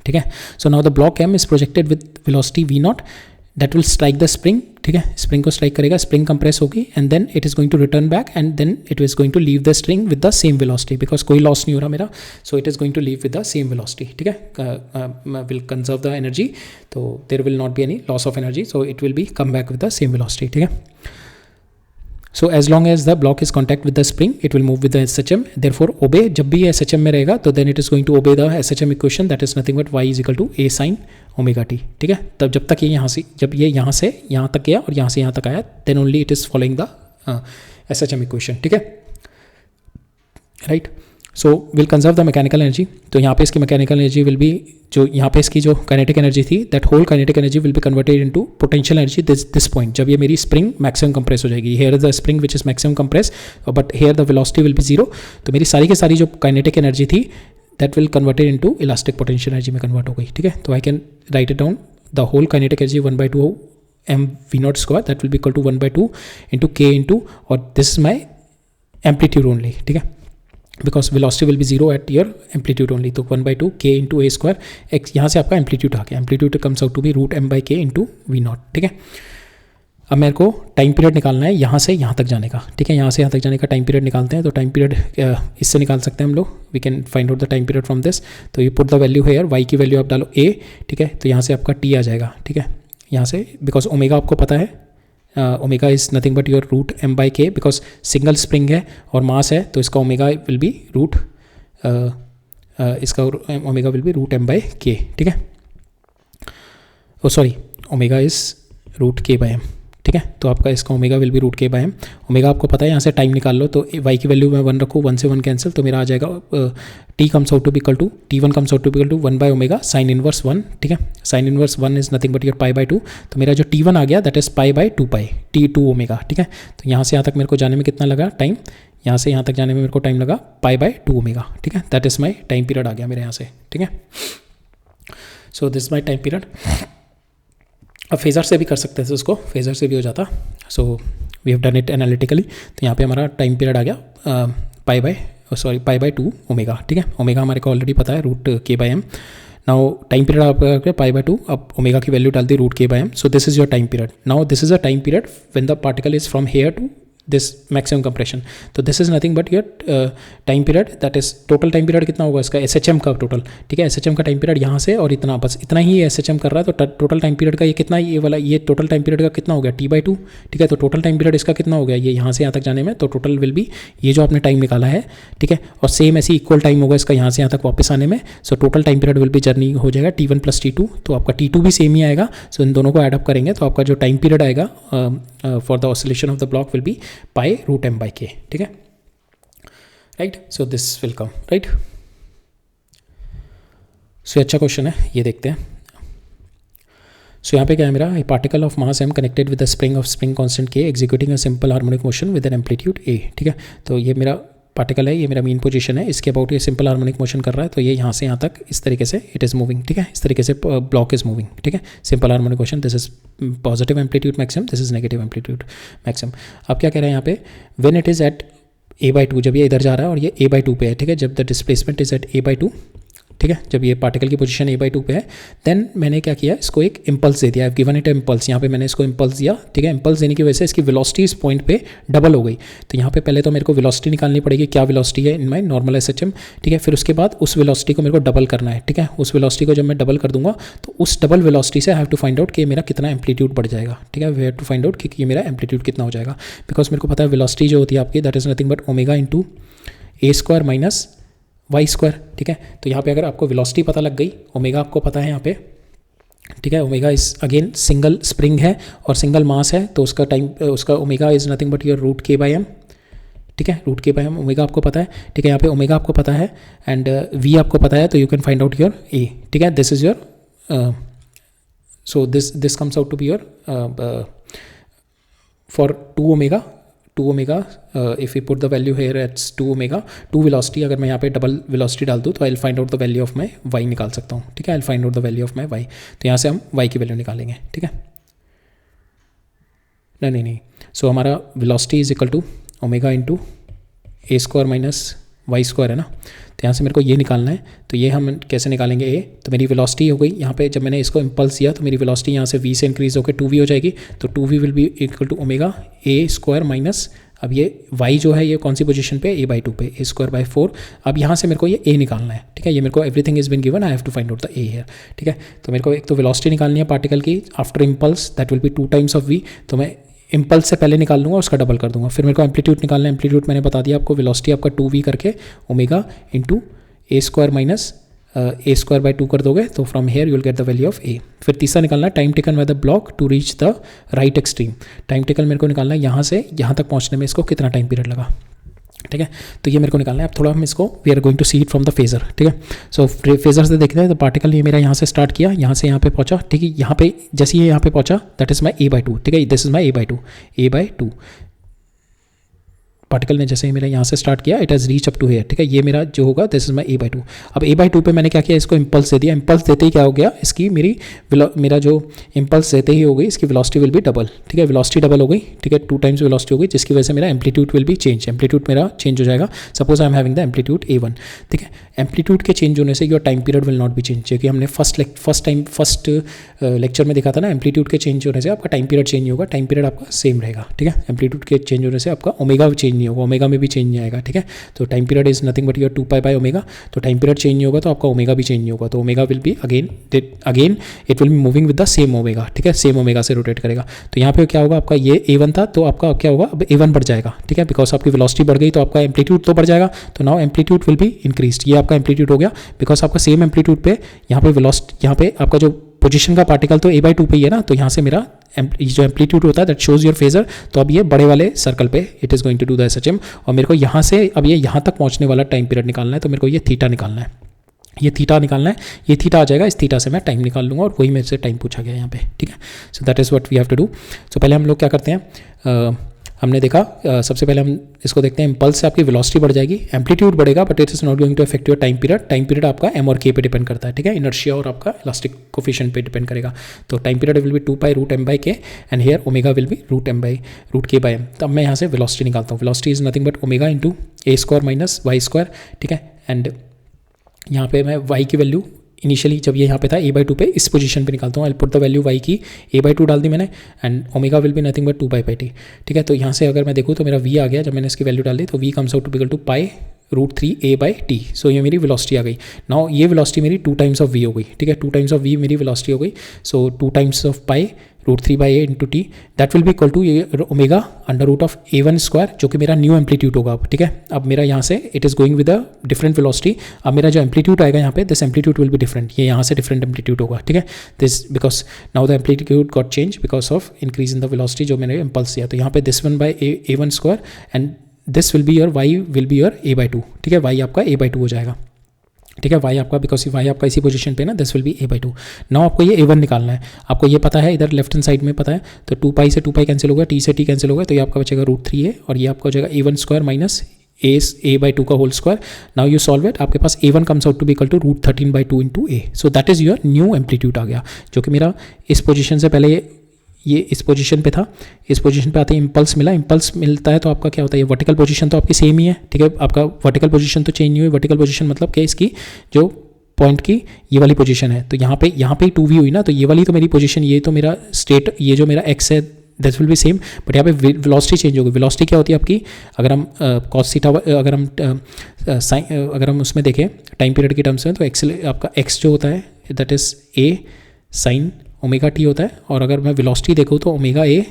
ठीक है। So now the block m is projected with velocity v not that will strike the spring, ठीक है। स्प्रिंग को स्ट्राइक करेगा, स्प्रिंग कंप्रेस होगी and then it is going to return back and then it is going to leave the string with the same velocity because कोई लॉस नहीं हो रहा मेरा, so it is going to leave with the same velocity, ठीक है। विल कंजर्व द एनर्जी, तो there will not be any loss of energy, so it will be come back with the same velocity, ठीक है। So as long as the block is contact with the spring, it will move with the SHM. Therefore, obey. जब भी SHM में रहेगा तो then it is going to obey the SHM equation that is nothing but y is equal to a sin omega t, ठीक है। तब जब तक ये यहाँ से, जब ये यहाँ से यहाँ तक गया और यहाँ से यहाँ तक आया, then only it is following the SHM equation, ठीक है, right. So will conserve the mechanical energy, तो यहाँ पे इसकी मैकेनिकल एनर्जी विल बी, जो यहाँ पे इसकी जो काइनेटिक एनर्जी थी that whole kinetic energy will be converted into potential energy this point, जब ये मेरी स्प्रिंग मैक्सिमम कंप्रेस हो जाएगी। Here the spring which is maximum compress but here the velocity will be 0, तो मेरी सारी की सारी जो काइनेटिक एनर्जी थी that will converted into elastic potential energy में कन्वर्ट हो गई, ठीक है। तो I can write it down the whole kinetic energy 1/2 m v naught square that will be equal to 1/2 into k into, और this is my amplitude only, ठीक है, because velocity will be 0 at your amplitude only, तो 1/2 k इंटू ए स्क्वायर, एक्स यहाँ से आपका एम्पलीट्यूड आ गया, amplitude comes out to be √m/k into v naught, ठीक है। अब मेरे को टाइम पीरियड निकालना है यहाँ से यहाँ तक जाने का, ठीक है। यहाँ से यहाँ तक जाने का टाइम पीरियड निकालते हैं, तो टाइम पीरियड इससे निकाल सकते हैं हम लोग, we can find out the time period from this. तो you put the value here, y की वैल्यू आप डालो a, ठीक है, तो यहाँ से आपका t आ जाएगा, ठीक है, यहाँ से, बिकॉज ओमेगा आपको पता है, omega is nothing but your √m/k, because single spring है और मास है, तो इसका ओमेगा विल बी इसका ओमेगा विल बी √m/k, ठीक है। ओ सॉरी, ओमेगा इज़ √k/m, ठीक है। तो आपका इसका omega will B √k/m। Omega आपको पता है, यहाँ से टाइम निकाल लो, तो y की वैल्यू मैं 1 रखूँ, 1 से 1 कैंसिल, तो मेरा आ जाएगा t comes out to be equal to, t1 comes out to be equal to 1/ω sine inverse 1, ठीक है। Sine inverse 1 is nothing but your π/2, तो मेरा जो t1 आ गया दैट इज π/2π t2ω, ठीक है। तो यहाँ से यहाँ तक मेरे को जाने में कितना लगा टाइम, यहाँ से यहाँ तक जाने में मेरे को टाइम लगा π/2ω, ठीक है। That is my time period आ गया मेरे यहाँ से, ठीक है। So this my time period. अब फेज़र से भी कर सकते थे उसको, फेज़र से भी हो जाता, so we have done it analytically. तो यहाँ पे हमारा टाइम पीरियड आ गया π/2ω, ठीक है। ओमेगा हमारे को ऑलरेडी पता है √k/m। नाउ टाइम पीरियड आपका π/2, अब ओमेगा की वैल्यू डाल दी √k/m, so this is your time period. Now this is a time period when the particle is from here to this maximum compression, तो this is nothing but your time period, that is total time period कितना होगा इसका, SHM का टोटल, ठीक है। SHM का टाइम पीरियड यहाँ से और इतना, बस इतना ही SHM कर रहा है, तो टोटल टाइम पीरियड का ये कितना, ये वाला ये टोटल टाइम पीरियड का कितना हो गया t/2, ठीक है। तो टोटल टाइम पीरियड इसका कितना हो गया, ये यहाँ से यहाँ तक जाने में, तो टोटल विल बी ये जो आपने टाइम निकाला है, ठीक है, और सेम ऐसे इक्वल टाइम होगा इसका यहाँ से यहाँ तक वापस आने में, so total time period will B journey हो जाएगा t1 + t2, तो आपका t2 भी सेम ही आएगा। सो इन दोनों को एडअप करेंगे तो आपका जो टाइम पीरियड आएगा for the oscillation of the block will be π√m/k, ठीक है, right. So this will come, right. So अच्छा क्वेश्चन है, ये देखते हैं। सो यहाँ पे क्या है मेरा, particle of mass m connected with the spring of spring constant k executing a simple harmonic motion with an amplitude a, ठीक है। तो ये मेरा पार्टिकल है, ये मेरा मीन पोजीशन है, इसके अबाउट ये सिंपल हार्मोनिक मोशन कर रहा है, तो ये यहाँ से यहाँ तक इस तरीके से इट इज़ मूविंग, ठीक है। इस तरीके से ब्लॉक इज मूविंग, ठीक है। Simple harmonic motion, this is positive amplitude maximum, this is negative amplitude maximum. आप क्या कह रहे हैं यहाँ पे, when it is eight a/2, जब ये इधर जा रहा है और ये a/2 पे है, ठीक है, जब the displacement is eight a/2, ठीक है, जब ये पार्टिकल की पोजीशन a/2 पे है, देन मैंने क्या किया, इसको एक इम्पल्स दे दिया, I have given it impulse, यहाँ पे मैंने इसको इम्पल्स दिया, ठीक है। इम्पल्स देने की वजह से इसकी वेलोसिटी इस पॉइंट पे डबल हो गई, तो यहाँ पे पहले तो मेरे को वेलोसिटी निकालनी पड़ेगी, क्या वेलोसिटी है इन माई नॉर्मल SHM, ठीक है। फिर उसके बाद उस वेलोसिटी को मेरे को डबल करना है, ठीक है। उस वेलोसिटी को जब मैं डबल कर दूंगा तो उस डबल वेलोसिटी से I have to find out कि मेरा कितना एम्पलीट्यूड बढ़ जाएगा, ठीक है। We have to find out कि ये मेरा एम्पलीट्यूड कितना हो जाएगा, बिकॉज मेरे को पता है वेलोसिटी जो होती है आपकी that is nothing but omega into a² - y², ठीक है। तो यहाँ पे अगर आपको वेलोसिटी पता लग गई, ओमेगा आपको पता है यहाँ पे, ठीक है। Omega is again single spring है और सिंगल मास है, तो उसका टाइम उसका omega is nothing but your root k by m. ठीक है, root k by M omega आपको पता है। ठीक है, यहाँ पे ओमेगा आपको पता है एंड वी आपको पता है, तो you can find out your A. ठीक है, this is your so this comes out to be your for 2 omega if you put the value here it's 2 omega 2 velocity, अगर मैं यहाँ पे डबल वेलोसिटी डाल दूँ तो I will find out the value of my y निकाल सकता हूँ। ठीक है, I will find out the value of my y. तो यहाँ से हम वाई की वैल्यू निकालेंगे। ठीक है, नहीं, सो हमारा velocity is equal to omega into A square minus y square है ना। तो यहाँ से मेरे को ये निकालना है, तो ये हम कैसे निकालेंगे ए। तो मेरी वेलोसिटी हो गई यहाँ पे, जब मैंने इसको इम्पल्स दिया तो मेरी वेलोसिटी यहाँ से v से इंक्रीज होकर 2v हो जाएगी। तो 2v will be equal to omega a square minus, अब ये y जो है ये कौन सी पोजीशन पे, a/2 पे, a स्क्वायर बाई 4। अब यहाँ से मेरे को ये a निकालना है। ठीक है, ये मेरे को everything is been given, I have to find out the a here. ठीक है, तो मेरे को एक तो वेलोसिटी निकालनी है पार्टिकल की after impulse, that will be 2 times of v। तो मैं इम्पल्स से पहले निकाल लूँगा, उसका डबल कर दूंगा। फिर मेरे को एम्पलीट्यूड निकालना है, एम्पलीट्यूड मैंने बता दिया आपको, वेलोसिटी आपका 2v करके omega into A square minus A square by 2 कर दोगे, तो from here you will get the value of A. फिर तीसरा निकालना है time taken by the block to reach the right extreme. Time taken मेरे को निकालना है यहाँ से यहाँ तक पहुँचने में इसको कितना टाइम पीरियड लगा। ठीक है, तो ये मेरे को निकालना है। अब थोड़ा हम इसको we are going to see it from the phasor. ठीक है, सो फेजर से देखते हैं तो पार्टिकल ये मेरा यहाँ से स्टार्ट किया, यहाँ से यहाँ पे पहुँचा। ठीक है, यहाँ पे जैसे ये यहाँ पे पहुँचा दैट इज माई a/2। ठीक है, this is my a/2 particle ने जैसे ही मेरा यहाँ से स्टार्ट किया it has reach up to here. ठीक है, ये मेरा जो होगा दिस इज माई a/2। अब a/2 पे मैंने क्या किया, इसको इम्पल्स दे दिया। इम्पल्स देते ही क्या हो गया, इसकी मेरा जो इम्पल्स देते ही हो गई, इसकी वेलोसिटी विल बी डबल। ठीक है, वेलोसिटी डबल हो गई। ठीक है, 2 टाइम्स वेलोसिटी हो गई, जिसकी वजह से मेरा amplitude will be change. Amplitude मेरा चेंज हो जाएगा। Suppose I am having the amplitude a1। ठीक है, एम्पलीट्यूड के चेंज होने से your time period will not B change, जो कि हमने फर्स्ट लेक्चर में देखा था ना। एम्पलीट्यूड के चेंज होने से आपका टाइम पीरियड चेंज होगा, टाइम पीरियड आपका सेम रहेगा। ठीक है, एम्पलीट्यूड के चेंज होने से आपका ओमेगा चेंज नहीं होगा, ओमेगा में भी चेंज नहीं आएगा। ठीक है, तो time period is nothing but your 2 pi omega. तो टाइम पीरियड चेंज नहीं होगा तो आपका ओमेगा भी चेंज नहीं होगा, तो omega will be again it will be moving with the same omega. ठीक है, सेम ओमेगा से रोटेट करेगा। तो यहाँ पे क्या होगा, आपका ये a1 था तो आपका क्या होगा, अब a1 बढ़ जाएगा। ठीक है, बिकॉज आपकी वेलोसिटी बढ़ गई तो आपका एम्पलीट्यूड तो बढ़ जाएगा। तो now amplitude will be increase. ये आपका एम्पलीट्यूड हो गया बिकॉज आपका सेम एम्पलीट्यूड पे यहाँ पे वेलोसिटी, यहाँ पे आपका जो पोजीशन का पार्टिकल तो a/2 पे ही है ना। तो यहाँ से मेरा जो एम्पलीट्यूड होता है दैट शोज योर फेजर। तो अब ये बड़े वाले सर्कल पे it is going to do the SHM, और मेरे को यहाँ से अब ये यहाँ तक पहुँचने वाला टाइम पीरियड निकालना है। तो मेरे को ये थीटा निकालना है, ये थीटा निकालना है। ये थीटा आ जाएगा, इस थीटा से मैं टाइम निकाल लूँगा, और वही मेरे से टाइम पूछा गया यहाँ पे। ठीक है, so that is what we have to do. So पहले हम लोग क्या करते हैं, हमने देखा सबसे पहले हम इसको देखते हैं। इम्पल्स से आपकी वेलोसिटी बढ़ जाएगी, एम्पलीट्यूड बढ़ेगा, but it is not going to affect your time period. Time period आपका m और k पे डिपेंड करता है। ठीक है, इनर्शिया और आपका इलास्टिक कोफिशिएंट पे डिपेंड करेगा। तो time period will be 2 pi root m by k and here omega will be root k by m। तब मैं यहाँ से वेलोसिटी निकालता हूँ। Velocity is nothing but omega into A square minus y square. ठीक है, एंड यहाँ पे मैं y की वैल्यू इनिशियली जब ये यहाँ पे था a/2 पे इस पोजीशन पे निकालता हूँ। I put the value y की a/2 डाल दी मैंने, and omega will be nothing but 2 pi t। ठीक है, तो यहाँ से अगर मैं देखूँ तो मेरा v आ गया, जब मैंने इसकी वैल्यू डाल दी तो v comes out to equal to pi √3a/t। So ये मेरी वेलोसिटी आ गई। नाउ ये वेलोसिटी मेरी 2 टाइम्स ऑफ v हो गई। ठीक है, 2 टाइम्स ऑफ v मेरी वेलोसिटी हो गई। So 2 times of pi √3/a into t, that will be equal to ये omega under root of a1 square, जो कि मेरा न्यू एम्पलीट्यूड होगा। ठीक है, अब मेरा यहाँ से it is going with a different velocity. अब मेरा जो एम्पलीट्यूड आएगा यहाँ पे, this amplitude will be different, ये यहाँ से डिफरेंट एम्पलीट्यूड होगा। ठीक है, this because now the amplitude got change because of increase in the velocity जो मैंने इम्पल्स दिया। तो यहाँ पे this 1/a1 square and this will be your y will be your a/2। ठीक है, y आपका a/2 हो जाएगा। ठीक है, y आपका बिकॉज y आपका इसी पोजीशन पे ना, this will be a/2। Now आपको ये a1 निकालना है। आपको ये पता है, इधर लेफ्ट हैंड साइड में पता है, तो 2 पाई से 2 पाई कैंसिल होगा, t से t कैंसिल होगा, तो ये आपका बचेगा √3a, और ये आपका हो जाएगा a1 स्क्वायर माइनस a/2 का whole square. Now you solve it, आपके पास a1 comes out to be equal to √13/2 into a। So that is your new amplitude आ गया, जो कि मेरा इस पोजीशन से पहले ये इस पोजीशन पे था। इस पोजीशन पे आते ही इम्पल्स मिला। इम्पल्स मिलता है तो आपका क्या होता है, ये वर्टिकल पोजीशन तो आपकी सेम ही है। ठीक है, आपका वर्टिकल पोजीशन तो चेंज नहीं हुई। वर्टिकल पोजीशन मतलब कि इसकी जो पॉइंट की ये वाली पोजीशन है, तो यहाँ पे ही 2v हुई ना, तो ये वाली तो मेरी पोजीशन, ये तो मेरा स्टेट, ये जो मेरा x है that will B same, but यहाँ पे वेलोसिटी चेंज होगी। वेलोसिटी क्या होती है आपकी, अगर हम कॉस थीटा, अगर हम उसमें देखें टाइम पीरियड के टर्म्स में, तो आपका x जो होता है that is a sine omega T होता है, और अगर मैं वेलोसिटी देखूँ तो omega a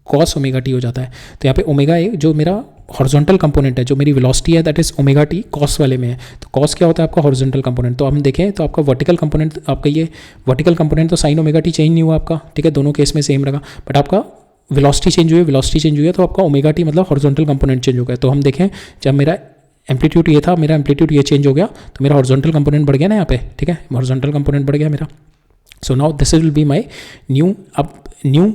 cos omega T हो जाता है। तो यहाँ पे ओमेगा a जो मेरा हॉरिजॉन्टल कंपोनेंट है, जो मेरी वेलोसिटी है that is omega T cos वाले में है। तो कॉस क्या होता है आपका हॉरिजॉन्टल कंपोनेंट। तो हम देखें तो आपका वर्टिकल कंपोनेंट, आपका ये वर्टिकल कंपोनेंट तो साइन ओमेगा टी चेंज नहीं हुआ आपका, ठीक है, दोनों केस में सेम रहा, बट आपका वेलोसिटी चेंज हुई है, वेलोसिटी चेंज हुई है तो आपका ओमेगा टी मतलब हॉरिजॉन्टल कंपोनेंट चेंज हो गया। तो हम देखें जब मेरा एम्पलीट्यूड ये था, मेरा एम्पलीट्यूड ये चेंज हो गया तो मेरा हॉरिजॉन्टल कंपोनेंट बढ़ गया ना यहाँ पे, ठीक है, हॉरिजॉन्टल कंपोनेंट बढ़ गया मेरा। So now this will be my new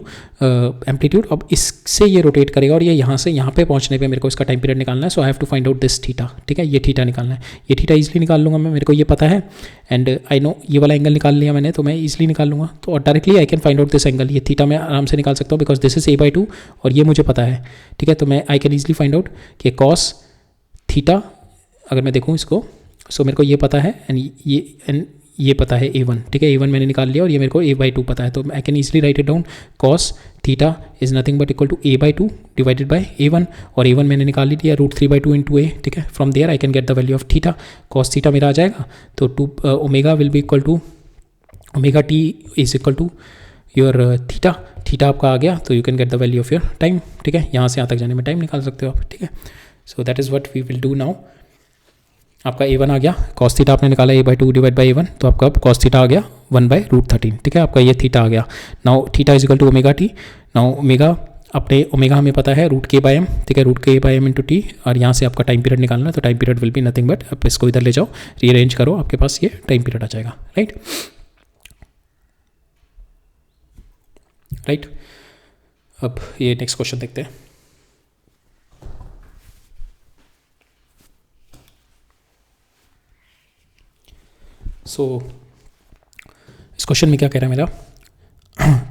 amplitude. अब इससे ये रोटेट करेगा और ये यहाँ से यहाँ पे पहुँचने पे मेरे को इसका टाइम पीरियड निकालना है। So I have to find out this theta, ठीक है, ये थीटा निकालना है। ये थीटा इजीली निकाल लूँगा मैं, मेरे को ये पता है, एंड आई नो ये वाला एंगल निकाल लिया मैंने, तो मैं इजीली निकाल लूँगा। तो directly I can find out this angle, ये थीटा मैं आराम से निकाल सकता हूँ बिकॉज दिस इज a/2 और ये मुझे पता है, ठीक है। तो मैं आई कैन ईजिली फाइंड आउट कि कॉस थीटा, अगर मैं देखूँ इसको, सो मेरे को ये पता है एंड ये पता है a1, ठीक है, a1 मैंने निकाल लिया और ये मेरे को a/2 पता है। तो I can easily write it down, cos theta is nothing but equal to a/2 divided by a1, और a1 मैंने निकाल लिया √3/2 इंटू a, ठीक है। From there I can get the value of theta. Cos theta मेरा आ जाएगा तो omega will be equal to omega t is equal to your theta आपका आ गया, तो you can get the value of your time, ठीक है। यहाँ से यहाँ तक जाने में टाइम निकाल सकते हो आप, ठीक है। So that is what we will do now. आपका a1 आ गया, कॉस थीटा आपने निकाला a/2 डिवाइड बाई a1, तो आपका कॉस थीटा आ गया 1/√13, ठीक है। आपका ये थीटा आ गया। Now theta is equal to omega t. Now omega अपने ओमेगा हमें पता है √k/m, ठीक है, √k/m इंटू टी, और यहाँ से आपका टाइम पीरियड निकालना है। तो time period will be nothing but, आप इसको इधर ले जाओ, रीअरेंज करो, आपके पास ये टाइम पीरियड आ जाएगा, राइट। अब ये नेक्स्ट क्वेश्चन देखते हैं। सो इस क्वेश्चन में क्या कह रहा है मेरा,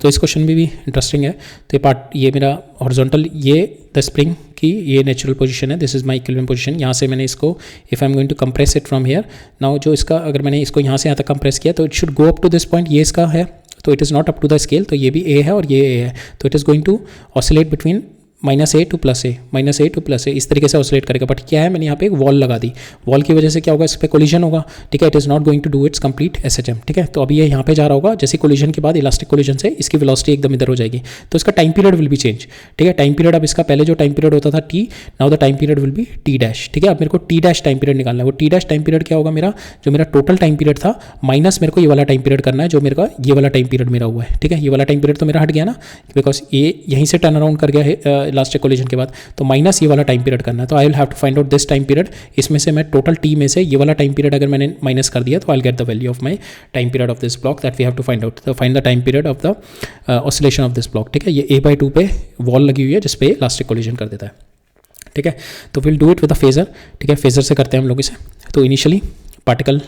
तो इस क्वेश्चन में भी इंटरेस्टिंग है। तो ये पार्ट, ये मेरा हॉरिजॉन्टल, ये द स्प्रिंग की ये नेचुरल पोजीशन है, this is my equilibrium position. यहाँ से मैंने इसको, if I am going to compress it from here, now जो इसका, अगर मैंने इसको यहाँ से यहाँ तक कंप्रेस किया तो it should go up to this point, ये इसका है, तो it is not up to the scale, तो ये भी ए है और ये ए है, तो it is going to oscillate between -a to +a, -a to +a, इस तरीके से ऑसिलेट करेगा। बट क्या है, मैंने यहाँ पे एक वॉल लगा दी, वॉल की वजह से क्या होगा, इस पर कोलिजन होगा, ठीक है। It is not going to do its complete SHM, ठीक है। तो अभी ये यहाँ पे जा रहा होगा, जैसे कोलिजन के बाद इलास्टिक कोलिजन से इसकी वेलोसिटी एकदम इधर हो जाएगी, तो इसका time period will B change, ठीक है। टाइम पीरियड अब इसका पहले जो टाइम पीरियड होता था t, now the time period will B t', ठीक है। अब मेरे को t' टाइम पीरियड निकालना है। वो t' टाइम पीरियड क्या होगा मेरा, जो मेरा टोटल टाइम पीरियड था माइनस मेरे को ये वाला टाइम पीरियड करना है, जो मेरे का ये वाला टाइम पीरियड मेरा हुआ है, ठीक है। ये वाला टाइम पीरियड तो मेरा हट गया ना, बिकॉज ये यहीं से टर्न अराउंड कर गया है इलास्टिक कोलिजन के बाद, तो माइनस ये वाला टाइम पीरियड करना है। तो I will have to find out this time period. इसमें से मैं टोटल टी में से ये वाला टाइम पीरियड अगर मैंने माइनस कर दिया तो I will get the value of my time period of this block that we have to find out. तो find the time period of the oscillation of this block, ठीक है। ये a/2 पे वॉल लगी हुई है जिसपे इलास्टिक कोलिजन कर देता है, ठीक है। तो will do it with a phasor, ठीक है। फेजर से करते हैं हम लोग इसे। तो initially particle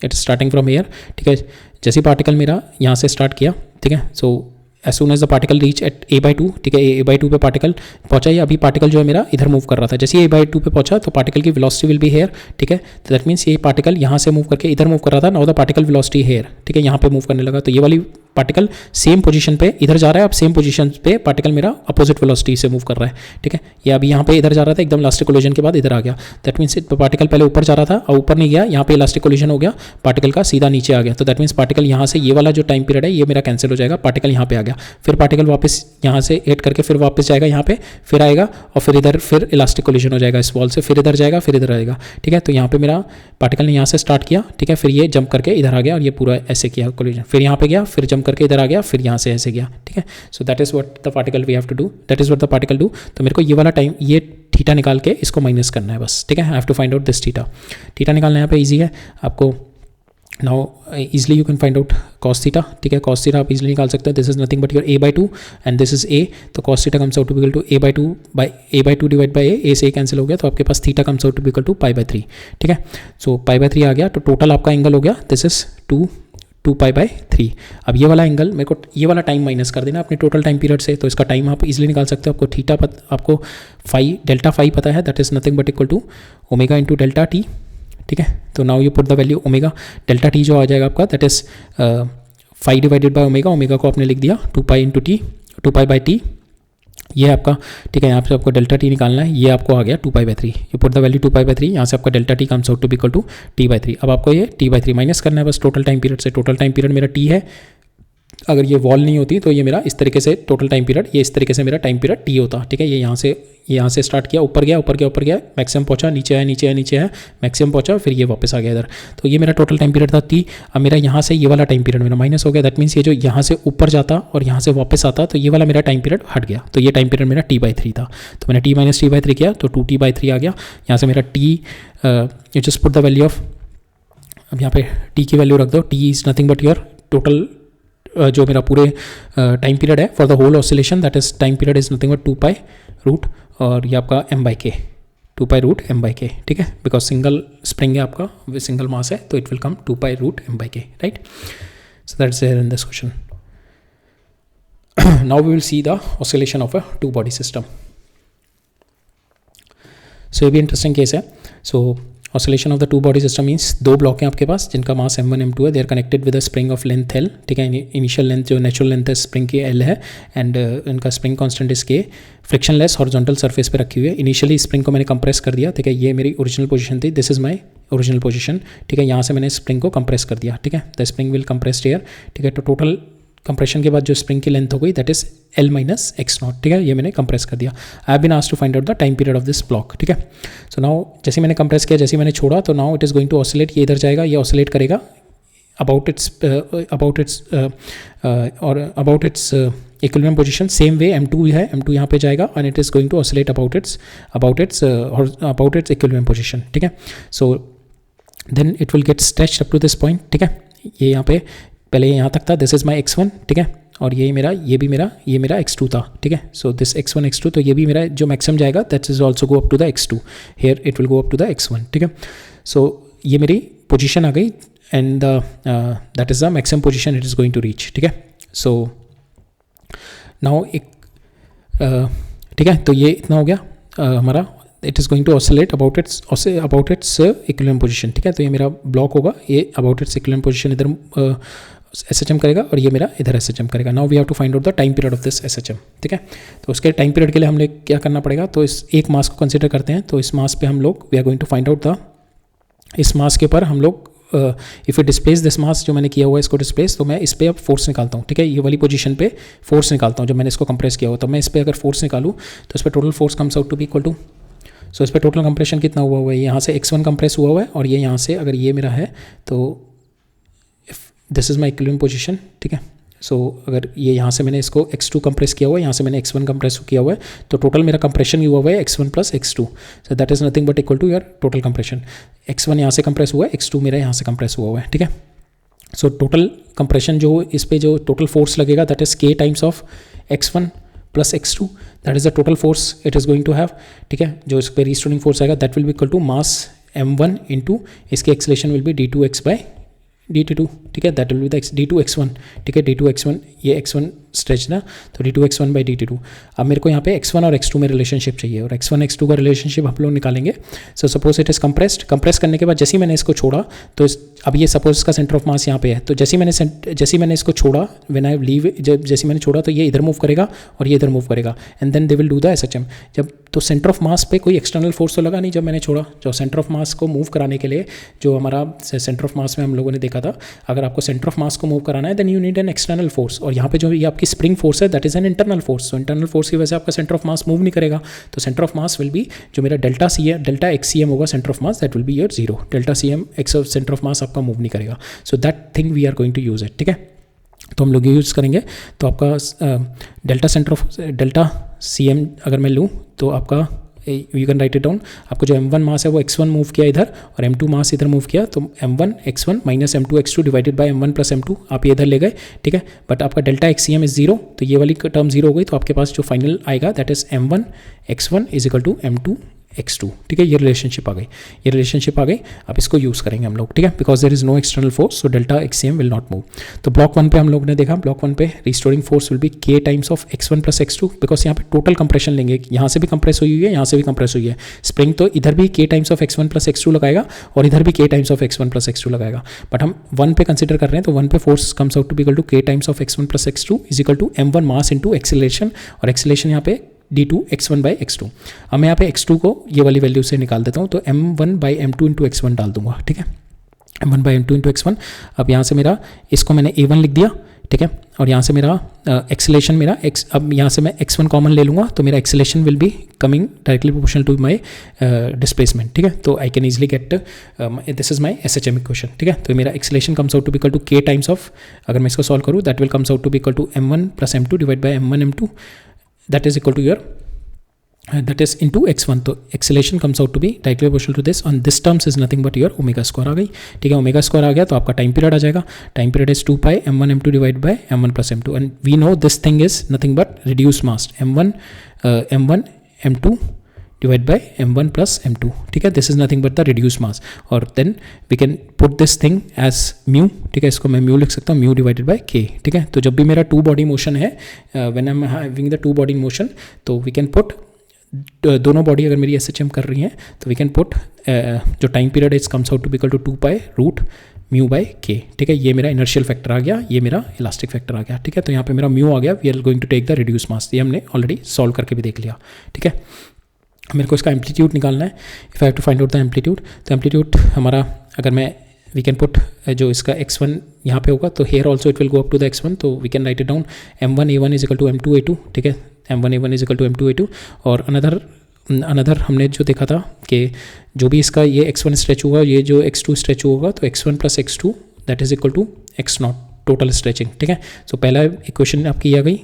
it starting from air, ठीक है। जैसे पार्टिकल मेरा यहाँ से स्टार्ट किया, ठीक है, so as soon as the particle reach at a/2, ठीक है, a/2 पे पार्टिकल पहुंचा। ये अभी पार्टिकल जो है मेरा इधर मूव कर रहा था, जैसे a/2 पे पहुंचा तो पार्टिकल की वेलोसिटी विल बी हेयर, ठीक है। तो दैट मीन्स ये पार्टिकल यहाँ से मूव करके इधर मूव कर रहा था, now the particle velocity here, ठीक है, यहाँ पे मूव करने लगा। तो ये वाली पार्टिकल सेम पोजीशन पे इधर जा रहा है, अब सेम पोजीशन पे पार्टिकल मेरा अपोजिट वेलोसिटी से मूव कर रहा है, ठीक है। ये अभी यहाँ पे इधर जा रहा था, एकदम इलास्टिक कोलिजन के बाद इधर आ गया। दैट मीन्स पार्टिकल पहले ऊपर जा रहा था और ऊपर नहीं गया, यहाँ पे इलास्टिक कोलिजन हो गया, पार्टिकल का सीधा नीचे आ गया। तो दैट मीन्स पार्टिकल यहाँ से ये वाला जो टाइम पीरियड है ये मेरा कैंसिल हो जाएगा, पार्टिकल यहाँ पे आ गया। फिर पार्टिकल वापस यहाँ से हिट करके फिर वापस जाएगा यहाँ पे, फिर आएगा और फिर इधर फिर इलास्टिक कोलिजन हो जाएगा इस वॉल से, फिर इधर जाएगा, फिर इधर आएगा, ठीक है। तो यहाँ पे मेरा पार्टिकल ने यहाँ से स्टार्ट किया, ठीक है, फिर ये जंप करके इधर आ गया और ये पूरा ऐसे किया कोलिजन, फिर यहाँ पे गया, फिर जंप करके इधर आ गया, फिर यहाँ से ऐसे गया, ठीक है। So that is what the particle we have to do, that is what the particle do. तो मेरे को ये वाला टाइम, ये थीटा निकाल के इसको माइनस करना है बस, ठीक है। I have to find out this theta निकालना यहाँ पे ईजी है आपको। Now easily you can find out cos theta, ठीक है। cos theta आप easily निकाल सकते हैं, this is nothing but your a/2 and this is a, तो cos theta comes out to be equal to a/2 divide by a से कैंसिल हो गया, तो आपके पास theta comes out to be equal to π/3, ठीक है। सो π/3 आ गया, तो टोटल आपका एंगल हो गया, दिस इज 2π/3। अब ये वाला एंगल मेरे को, ये वाला टाइम माइनस कर देना अपने टोटल टाइम पीरियड से, तो इसका टाइम आप इजीली निकाल सकते हो। आपको थीटा आपको डेल्टा फाई पता है, that is nothing but equal to omega into delta t, ठीक है। तो now you put the value omega, delta t जो आ जाएगा आपका that is 5 divided by omega, omega को आपने लिख दिया 2π इंटू टी, 2π/t, ये आपका, ठीक है। यहाँ पे आपको डेल्टा टी निकालना है, ये आपको आ गया 2π/3, यू पुट द वैल्यू 2π/3, यहाँ से आपका delta t comes out to be equal to t/3। अब आपको ये t/3 माइनस करना है बस टोटल टाइम पीरियड से, टोटल टाइम पीरियड मेरा t है, अगर ये वॉल नहीं होती तो ये मेरा इस तरीके से टोटल टाइम पीरियड, ये इस तरीके से मेरा टाइम पीरियड टी होता, ठीक है। ये यहाँ से स्टार्ट किया, ऊपर गया, मैक्सिमम पहुंचा, नीचे आया, मैक्सिमम पहुंचा, फिर ये वापस आ गया इधर। तो ये मेरा टोटल टाइम पीरियड था टी। अब मेरा यहाँ से ये वाला टाइम पीरियड मेरा माइनस हो गया। दैट मीन्स ये जो यहाँ से ऊपर जाता और यहाँ से वापस आता, तो ये वाला मेरा टाइम पीरियड हट गया। तो ये टाइम पीरियड मेरा t/3 था। तो मैंने t-t/3 किया तो 2t/3 आ गया। यहाँ से मेरा t, you just put the value of, अब यहाँ पे t की वैल्यू रख दो। t is nothing but your total जो मेरा पूरे टाइम पीरियड है for the whole oscillation, that is time period is nothing but 2π√, और ये आपका m/k, 2π√m/k, ठीक है। बिकॉज सिंगल स्प्रिंग है आपका, सिंगल मास है, तो it will come 2π√m/k, right. So that's there in this question. Now we will see the oscillation of a two body system. So ये भी इंटरेस्टिंग केस है। So oscillation of the two body system means दो ब्लॉक हैं आपके पास जिनका मास m1 m2 है, they are connected with a spring of length l, ठीक है। इनिशियल लेंथ जो नेचुरल लेंथ है स्प्रिंग की l है, एंड इनका spring constant is k, frictionless horizontal surface पे रखी हुई है। इनिशियली स्प्रिंग को मैंने कंप्रेस कर दिया, ठीक है। ये मेरी ओरिजिनल पोजीशन थी, this is my original position, ठीक है। यहाँ से मैंने स्प्रिंग को कंप्रेस कर दिया, ठीक है। The spring will compressed here, ठीक है। तो टोटल कंप्रेशन के बाद जो स्प्रिंग की लेंथ हो गई दैट इज L - x0, ठीक है। ये मैंने कंप्रेस कर दिया। I have been asked to find out the time period of this block, ठीक है। सो नाउ जैसे मैंने कंप्रेस किया, जैसे मैंने छोड़ा, तो now it is going to oscillate, ये इधर जाएगा, ये ऑसिलेट करेगा about its equilibrium position. Same way m2 है, m2 यहाँ पे जाएगा and it is going to oscillate about its equilibrium position, ठीक है। So then it will get stretched up to this point, ठीक है। ये यहाँ पे पहले यहाँ तक था, दिस इज़ माई x1, ठीक है। और ये मेरा x2 था, ठीक है। सो दिस x1 x2, तो ये भी मेरा जो मैक्सिमम जाएगा that is also go up to the x2, here it will go up to the x1, ठीक है। सो ये मेरी पोजीशन आ गई and that is the maximum position it is going to reach, ठीक है। सो नाउ एक ठीक है, तो ये इतना हो गया हमारा, it is going to oscillate about its equilibrium position, ठीक है। तो ये मेरा ब्लॉक होगा, ये अबाउट इट्स इक्विलिब्रियम पोजीशन इधर SHM करेगा और ये मेरा इधर SHM करेगा। Now we have to find out the time period of this SHM, ठीक है। तो उसके टाइम पीरियड के लिए हमने क्या करना पड़ेगा, तो इस एक मास को कंसिडर करते हैं। तो इस मास पे हम लोग we are going to find out the, इस मास के ऊपर हम लोग if it displace this mass, जो मैंने किया हुआ है इसको डिस्प्लेस, तो मैं इस पर अब फोर्स निकालता हूँ, ठीक है। ये वाली पोजीशन पे फोर्स निकालता हूँ जब मैंने इसको कंप्रेस किया हुआ, तो मैं इस पर अगर फोर्स निकालूँ तो इस पर total force comes out to be equal to, so इस पर टोटल कंप्रेशन कितना हुआ है, यहाँ से x1 कंप्रेस हुआ है और ये यहाँ से अगर ये मेरा है तो this is my equilibrium position, ठीक है। सो अगर ये यहाँ से मैंने इसको x2 कंप्रेस किया हुआ है, यहाँ से मैंने x1 कंप्रेस किया हुआ है, तो टोटल मेरा कंप्रेशन हुआ है x1 + x2, so that is nothing but equal to your total compression. x1 यहाँ से कंप्रेस हुआ है, x2 मेरा यहाँ से कंप्रेस हुआ है, ठीक है। सो टोटल कंप्रेशन जो इस पर जो टोटल फोर्स लगेगा that is k times of x1 + x2, that is the total force it is going to have, ठीक है। जो इस पर रिस्टोरिंग फोर्स आएगा that will be equal to mass m1 into इसके एक्सेलरेशन विल बी d2x/dt2, ठीक है। That will be the d2x1, ठीक है। d2x1, ये x1 स्ट्रेच ना, तो d2x1/dt2। अब मेरे को यहाँ पे x1 और x2 में रिलेशनशिप चाहिए और x1 x2 का रिलेशनशिप हम लोग निकालेंगे। So suppose it is compress करने के बाद जैसे ही मैंने इसको छोड़ा, तो अब ये सपोज इसका सेंटर ऑफ मास यहाँ पे है, तो जैसे मैंने इसको छोड़ा, व्हेन आई लीव, जैसे मैंने छोड़ा तो ये इधर मूव करेगा और ये इधर मूव करेगा and then they will do the SHM। जब तो सेंटर ऑफ मास पे कोई एक्सटर्नल फोर्स तो लगा नहीं जब मैंने छोड़ा। जो सेंटर ऑफ मास को मूव कराने के लिए जो हमारा सेंटर ऑफ मास में हम लोगों ने देखा था, अगर आपको सेंटर ऑफ मास को मूव कराना है then you need an external force, और यहाँ पे जो ये आपकी स्प्रिंग फोर्स है that is an internal force. So internal force की वजह से आपका सेंटर ऑफ मास मूव नहीं करेगा, तो center of mass will be जो मेरा डेल्टा XCM होगा center of mass, that will be your 0। Delta CM center of mass आपका मूव नहीं करेगा। So that thing we are going to use it, ठीक है। तो हम लोग यूज़ करेंगे, तो आपका डेल्टा CM अगर मैं लूँ तो आपका you can write it down, आपको जो m1 मास है वो x1 मूव किया इधर और m2 मास इधर मूव किया, तो m1 x1 - m2 x2 divided by m1 + m2 आप ये इधर ले गए, ठीक है। बट आपका डेल्टा XCM इज 0, तो ये वाली टर्म 0 हो गई, तो आपके पास जो फाइनल आएगा that is m1 x1 = m2 x2, ठीक है। ये रिलेशनशिप आ गई, अब इसको यूज़ करेंगे हम लोग, ठीक है। Because there is no external force, so delta XCM will not move. तो ब्लॉक 1 पे हम लोग ने देखा, ब्लॉक 1 पे restoring force will be k times of x1 + x2, because यहाँ पे टोटल कंप्रेशन लेंगे, यहाँ से भी कंप्रेस हुई है, यहाँ से भी कंप्रेस हुई है स्प्रिंग, तो इधर भी k times of x1 + x2 लगाएगा और इधर भी k times of x1 + x2 लगाएगा। बट हम 1 पे कंसिडर कर रहे हैं, तो 1 पे force comes out to be equal to k times of x1 + x2 = m1 mass into acceleration, और एक्सेलरेशन यहाँ पे d2x1/x2। अब मैं यहाँ पे x2 को ये वाली वैल्यू से निकाल देता हूँ, तो m1/m2 × x1 डाल दूंगा, ठीक है। m1/m2 × x1। अब यहाँ से मेरा इसको मैंने a1 लिख दिया, ठीक है, और यहाँ से मेरा एक्सेलेरेशन मेरा एक्स, अब यहाँ से मैं x1 कॉमन ले लूँगा तो मेरा acceleration will be coming directly proportional to my displacement, ठीक है। तो I can easily get this is my SHM equation, ठीक है। तो मेरा acceleration comes out to be equal to k times of, अगर मैं इसको सॉल्व करूँ that will comes out to be equal to m1 plus m2 divide by m1 m2, that is equal to your that is into x1, तो acceleration comes out to be directly proportional to this, on this terms is nothing but your omega square आ गई, ठीक है। ओमेगा स्क्वायर आ गया तो आपका टाइम पीरियड आ जाएगा, time period is 2 pi m1 m2 divide by m1 plus m2, and we know this thing is nothing but reduce mass m1 m2 divide by m1 plus m2, ठीक है। This is nothing but the reduce mass, और then we can put this thing as mu, ठीक है। इसको मैं म्यू लिख सकता हूँ, म्यू डिवाइडेड बाय k, ठीक है। तो जब भी मेरा टू बॉडी मोशन है, when I am having the two body motion, तो वी कैन पुट दोनों बॉडी अगर मेरी SHM कर रही हैं तो वी कैन पुट जो time period is comes out to be equal to 2 pi root mu by के, ठीक है। ये मेरा इनर्शियल फैक्टर आ गया, ये मेरा इलास्टिक फैक्टर आ गया, ठीक है। तो यहाँ पे मेरा म्यू आ गया, we are going to take the reduce mass, ये हमने ऑलरेडी सॉल्व करके भी देख लिया, ठीक है। मेरे को इसका एम्पलीट्यूड निकालना है, if I have to find out the amplitude, तो एम्पलीट्यूड हमारा अगर मैं वी कैन पुट जो इसका x1 यहाँ पे होगा तो here also it will go up to the x1, तो we can write it down m1a1 is equal to m2a2, ठीक है। m1a1 is equal to m2a2, और अनदर हमने जो देखा था कि जो भी इसका ये x1 स्ट्रेच हुआ, ये जो x2 स्ट्रेच होगा, तो x1 plus x2 that is equal to x0 total stretching, ठीक है। सो पहला इक्वेशन आपकी आ गई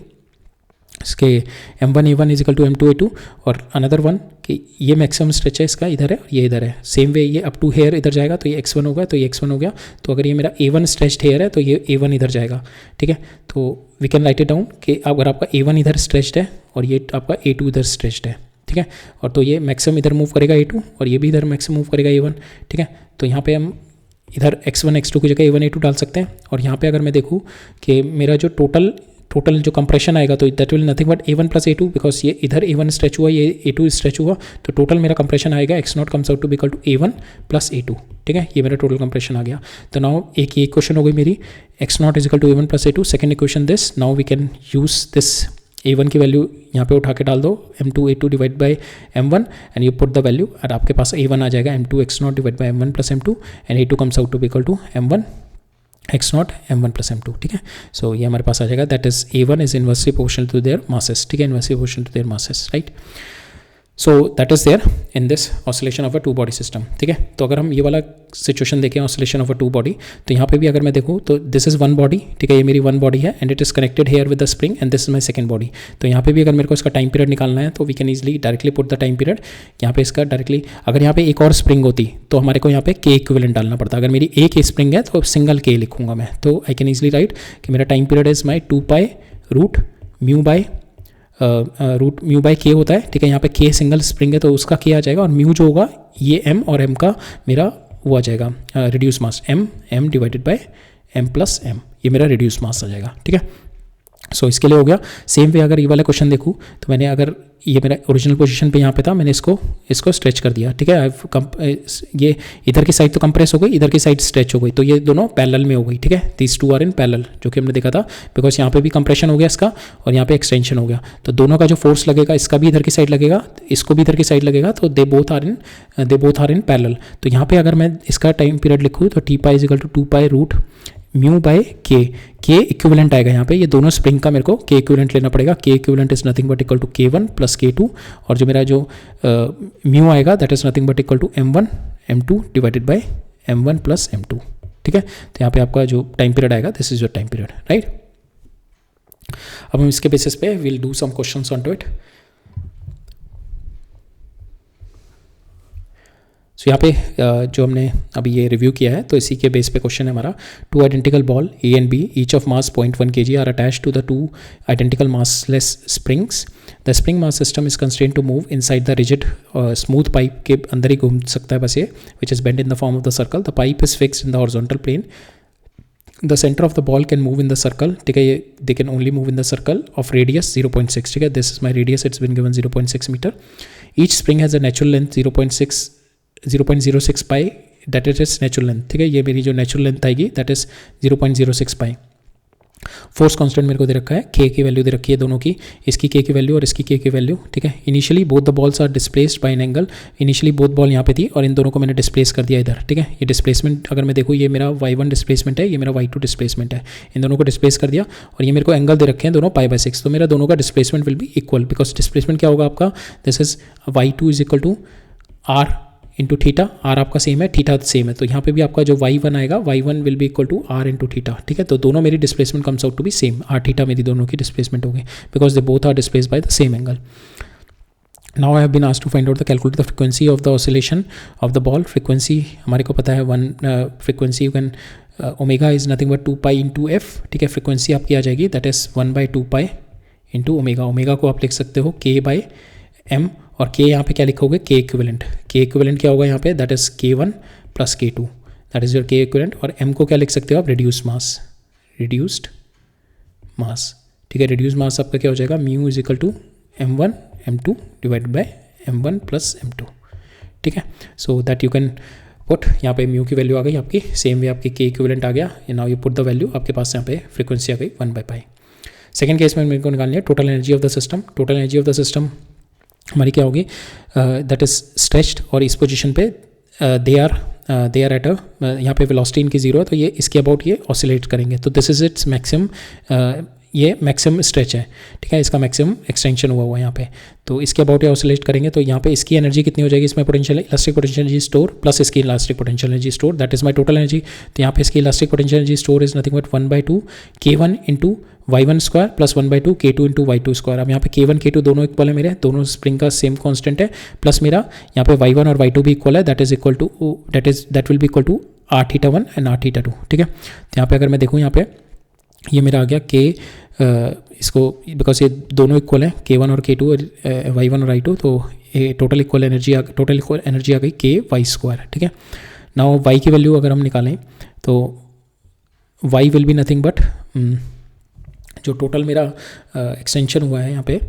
इसके m1a1 is equal to m2a2, और अनदर वन कि ये मैक्सिमम स्ट्रेच है इसका, इधर है और ये इधर है, सेम वे ये अप टू हेयर इधर जाएगा तो ये x1 होगा, तो ये x1 हो गया। तो अगर ये मेरा a1 स्ट्रेच्ड हेयर है तो ये a1 इधर जाएगा, ठीक है। तो we can write it down कि अगर आपका a1 इधर स्ट्रेच्ड है और ये आपका a2 इधर स्ट्रेच्ड है, ठीक है, और तो ये मैक्सिमम इधर मूव करेगा a2 और ये भी इधर मैक्सिमम मूव करेगा a1, ठीक है। तो यहाँ पे हम इधर x1 x2 की जगह a1 a2 डाल सकते हैं, और यहाँ पे अगर मैं देखूँ कि मेरा जो टोटल जो कंप्रेशन आएगा तो that will nothing but a1 plus a2, because ये इधर a1 स्ट्रेच हुआ, ये a2 स्ट्रेच हुआ, तो टोटल मेरा कंप्रेशन आएगा x0 comes out to be equal to a1 plus a2, ठीक है। ये मेरा टोटल कंप्रेशन आ गया। तो नाउ एक ये इक्वेशन हो गई मेरी, x0 is equal to a1 plus a2, second equation this, now we can use this a1 की वैल्यू यहाँ पे उठा के डाल दो m2 a2 divide by m1 and you put the value, और आपके पास a1 आ जाएगा m2 x0 divide by m1 plus m2, and a2 comes out to be equal to m1 x0 m1 plus m2, ठीक है। सो ये हमारे पास आ जाएगा, that is a1 is inversely proportional to their masses, ठीक है, inversely proportional to their masses, right. So that is their in this oscillation of a two body system, ठीक है। तो अगर हम ये वाला सिचुएशन देखें oscillation of a two body, तो यहाँ पे भी अगर मैं देखूँ तो दिस इज वन बॉडी, ठीक है, ये मेरी वन बॉडी है and it is connected here with the spring, and this is my second body. तो यहाँ पे भी अगर मेरे को इसका टाइम पीरियड निकालना है तो we can easily directly put the time period यहाँ पे इसका डायरेक्टली, अगर यहाँ पे एक और स्प्रिंग होती तो हमारे को यहाँ पे k इक्विवेलेंट डालना पड़ता, अगर मेरी एक स्प्रिंग है तो सिंगल k लिखूंगा मैं, तो आई कैन ईजिली राइट कि मेरा time period is my 2 pi root mu by k होता है, ठीक है। यहाँ पे k सिंगल स्प्रिंग है तो उसका k आ जाएगा, और म्यू जो होगा ये m और m का मेरा वो आ जाएगा reduce mass, m divided by m plus m, ये मेरा रिड्यूस मास आ जाएगा, ठीक है। सो इसके लिए हो गया। सेम वे अगर ये वाला क्वेश्चन देखूँ तो मैंने अगर ये मेरा ओरिजिनल पोजीशन पे यहाँ पे था, मैंने इसको स्ट्रेच कर दिया, ठीक है। ये इधर की साइड तो कंप्रेस हो गई, इधर की साइड स्ट्रेच हो गई, तो ये दोनों पैरेलल में हो गई, ठीक है। These two are in parallel, जो कि हमने देखा था, बिकॉज यहाँ पे भी कंप्रेशन हो गया इसका और यहाँ पे एक्सटेंशन हो गया, तो दोनों का जो फोर्स लगेगा इसका भी इधर की साइड लगेगा, इसको भी इधर की साइड लगेगा, तो they both are in parallel. तो यहाँ पे अगर मैं इसका टाइम पीरियड लिखूँ तो t pi is equal to 2 pi root mu by k equivalent आएगा यहाँ पे, ये दोनों स्प्रिंग का मेरे को के इक्विवेलेंट लेना पड़ेगा, k equivalent is nothing but equal to k1 plus k2, और जो मेरा जो म्यू आएगा that is nothing but equal to m1 m2 divided by m1 plus m2, ठीक है। तो यहाँ पे आपका जो टाइम पीरियड आएगा this is your time period, right. अब हम इसके बेसिस पे will do some questions on to it. So यहाँ पे जो हमने अभी ये रिव्यू किया है तो इसी के बेस पे क्वेश्चन है हमारा, two identical ball A and B each of mass 0.1 kg are attached to the two identical massless springs, the spring mass system is constrained to move inside the rigid smooth pipe के अंदर ही घूम सकता है बस ये, which is bend in the form of the circle, the pipe is fixed in the horizontal plane, the centre of the ball can move in the circle, ठीक है, ये they can only move in the circle of radius 0.6, ठीक है, this is my radius, it's been given 0.6 metre, each spring has a natural length 0.06 pi, that is its natural length, ठीक है, ये मेरी जो नेचुरल लेंथ आएगी that is 0.06 pi, force constant मेरे को दे रखा है, के की वैल्यू दे रखी है दोनों की, इसकी के की वैल्यू और इसकी के की वैल्यू, ठीक है। Initially both the balls are displaced by an angle, initially both ball यहाँ पे थी और इन दोनों को मैंने डिस्प्लेस कर दिया इधर, ठीक है। ये डिस्प्लेसमेंट अगर मैं देखूँ, ये मेरा y1 डिस्प्लेसमेंट है, ये मेरा y2 डिस्प्लेसमेंट है, इन दोनों को डिस्प्लेस कर दिया और ये मेरे को एंगल दे रखे हैं दोनों π/6, तो मेरा दोनों का displacement will be equal, because displacement क्या होगा आपका, this is y2 is equal to r into theta, r आपका सेम है, थीटा सेम है, तो यहाँ पे भी आपका जो y1 आएगा, y1 will be equal to r into theta, ठीक है। तो दोनों मेरी displacement comes out to be same, r theta मेरी दोनों की डिस्प्लेसमेंट होगी, because they both are displace by the same angle. Now I have been asked to find out the calculate the frequency of the oscillation of the ball. Frequency हमारे को पता है frequency you can omega is nothing but 2 pi into F, ठीक है। फ्रीक्वेंसी आपकी आ जाएगी that is 1/2 pi into omega, omega को आप लिख सकते हो k/m, और k यहाँ पे क्या लिखोगे, k इक्विवेलेंट, k इक्विवेलेंट क्या होगा यहाँ पे, that is k1 plus k2, that is your k equivalent, और m को क्या लिख सकते हो आप, रिड्यूस्ड मास, ठीक है। रिड्यूस्ड मास आपका क्या हो जाएगा, mu is equal to m1 m2 divide by m1 plus m2, ठीक है। So that you can put, यहाँ पे म्यू की वैल्यू आ गई आपकी, सेम वे आपकी k इक्विवेलेंट आ गया, now you put the value, आपके पास यहाँ पे फ्रीक्वेंसी आ गई 1/π। सेकेंड केस में मेरे को निकालनी है total energy of the system. Total energy of the system हमारी क्या होगी, दैट इज स्ट्रेच्ड, और इस पोजीशन पे दे आर एट यहाँ पे वेलोसिटी इनकी जीरो है, तो ये इसके अबाउट ये ऑसिलेट करेंगे, तो दिस इज इट्स मैक्सिमम, ये मैक्सिमम स्ट्रेच है, ठीक है, इसका मैक्सिमम एक्सटेंशन हुआ है यहाँ पे, तो इसके अबाउट ये ऑसिलेट करेंगे, तो यहाँ पे इसकी एनर्जी कितनी हो जाएगी, इसमें potential elastic potential energy store plus इसकी elastic potential energy store, that is my total energy. तो यहाँ पे इसकी elastic potential energy store is nothing but 1/2 k1 into y1 square plus 1/2 k2 into y2 square. अब यहाँ पे k1 k2 दोनों इक्वल है, मेरे दोनों स्प्रिंग का सेम कांस्टेंट है, प्लस मेरा यहाँ पे y1 और y2 भी इक्वल है, that is equal to that will be equal to r theta 1 and r theta 2, ठीक है। तो यहाँ पे अगर मैं देखूँ, यहाँ पे ये मेरा आ गया k, इसको बिकॉज ये दोनों इक्वल है, k1 और k2 और y1 और y2, तो ये टोटल इक्वल एनर्जी आ गई k y स्क्वायर, ठीक है। नाउ y की वैल्यू अगर हम निकालें तो y will be nothing but, जो टोटल मेरा एक्सटेंशन हुआ है यहाँ पे,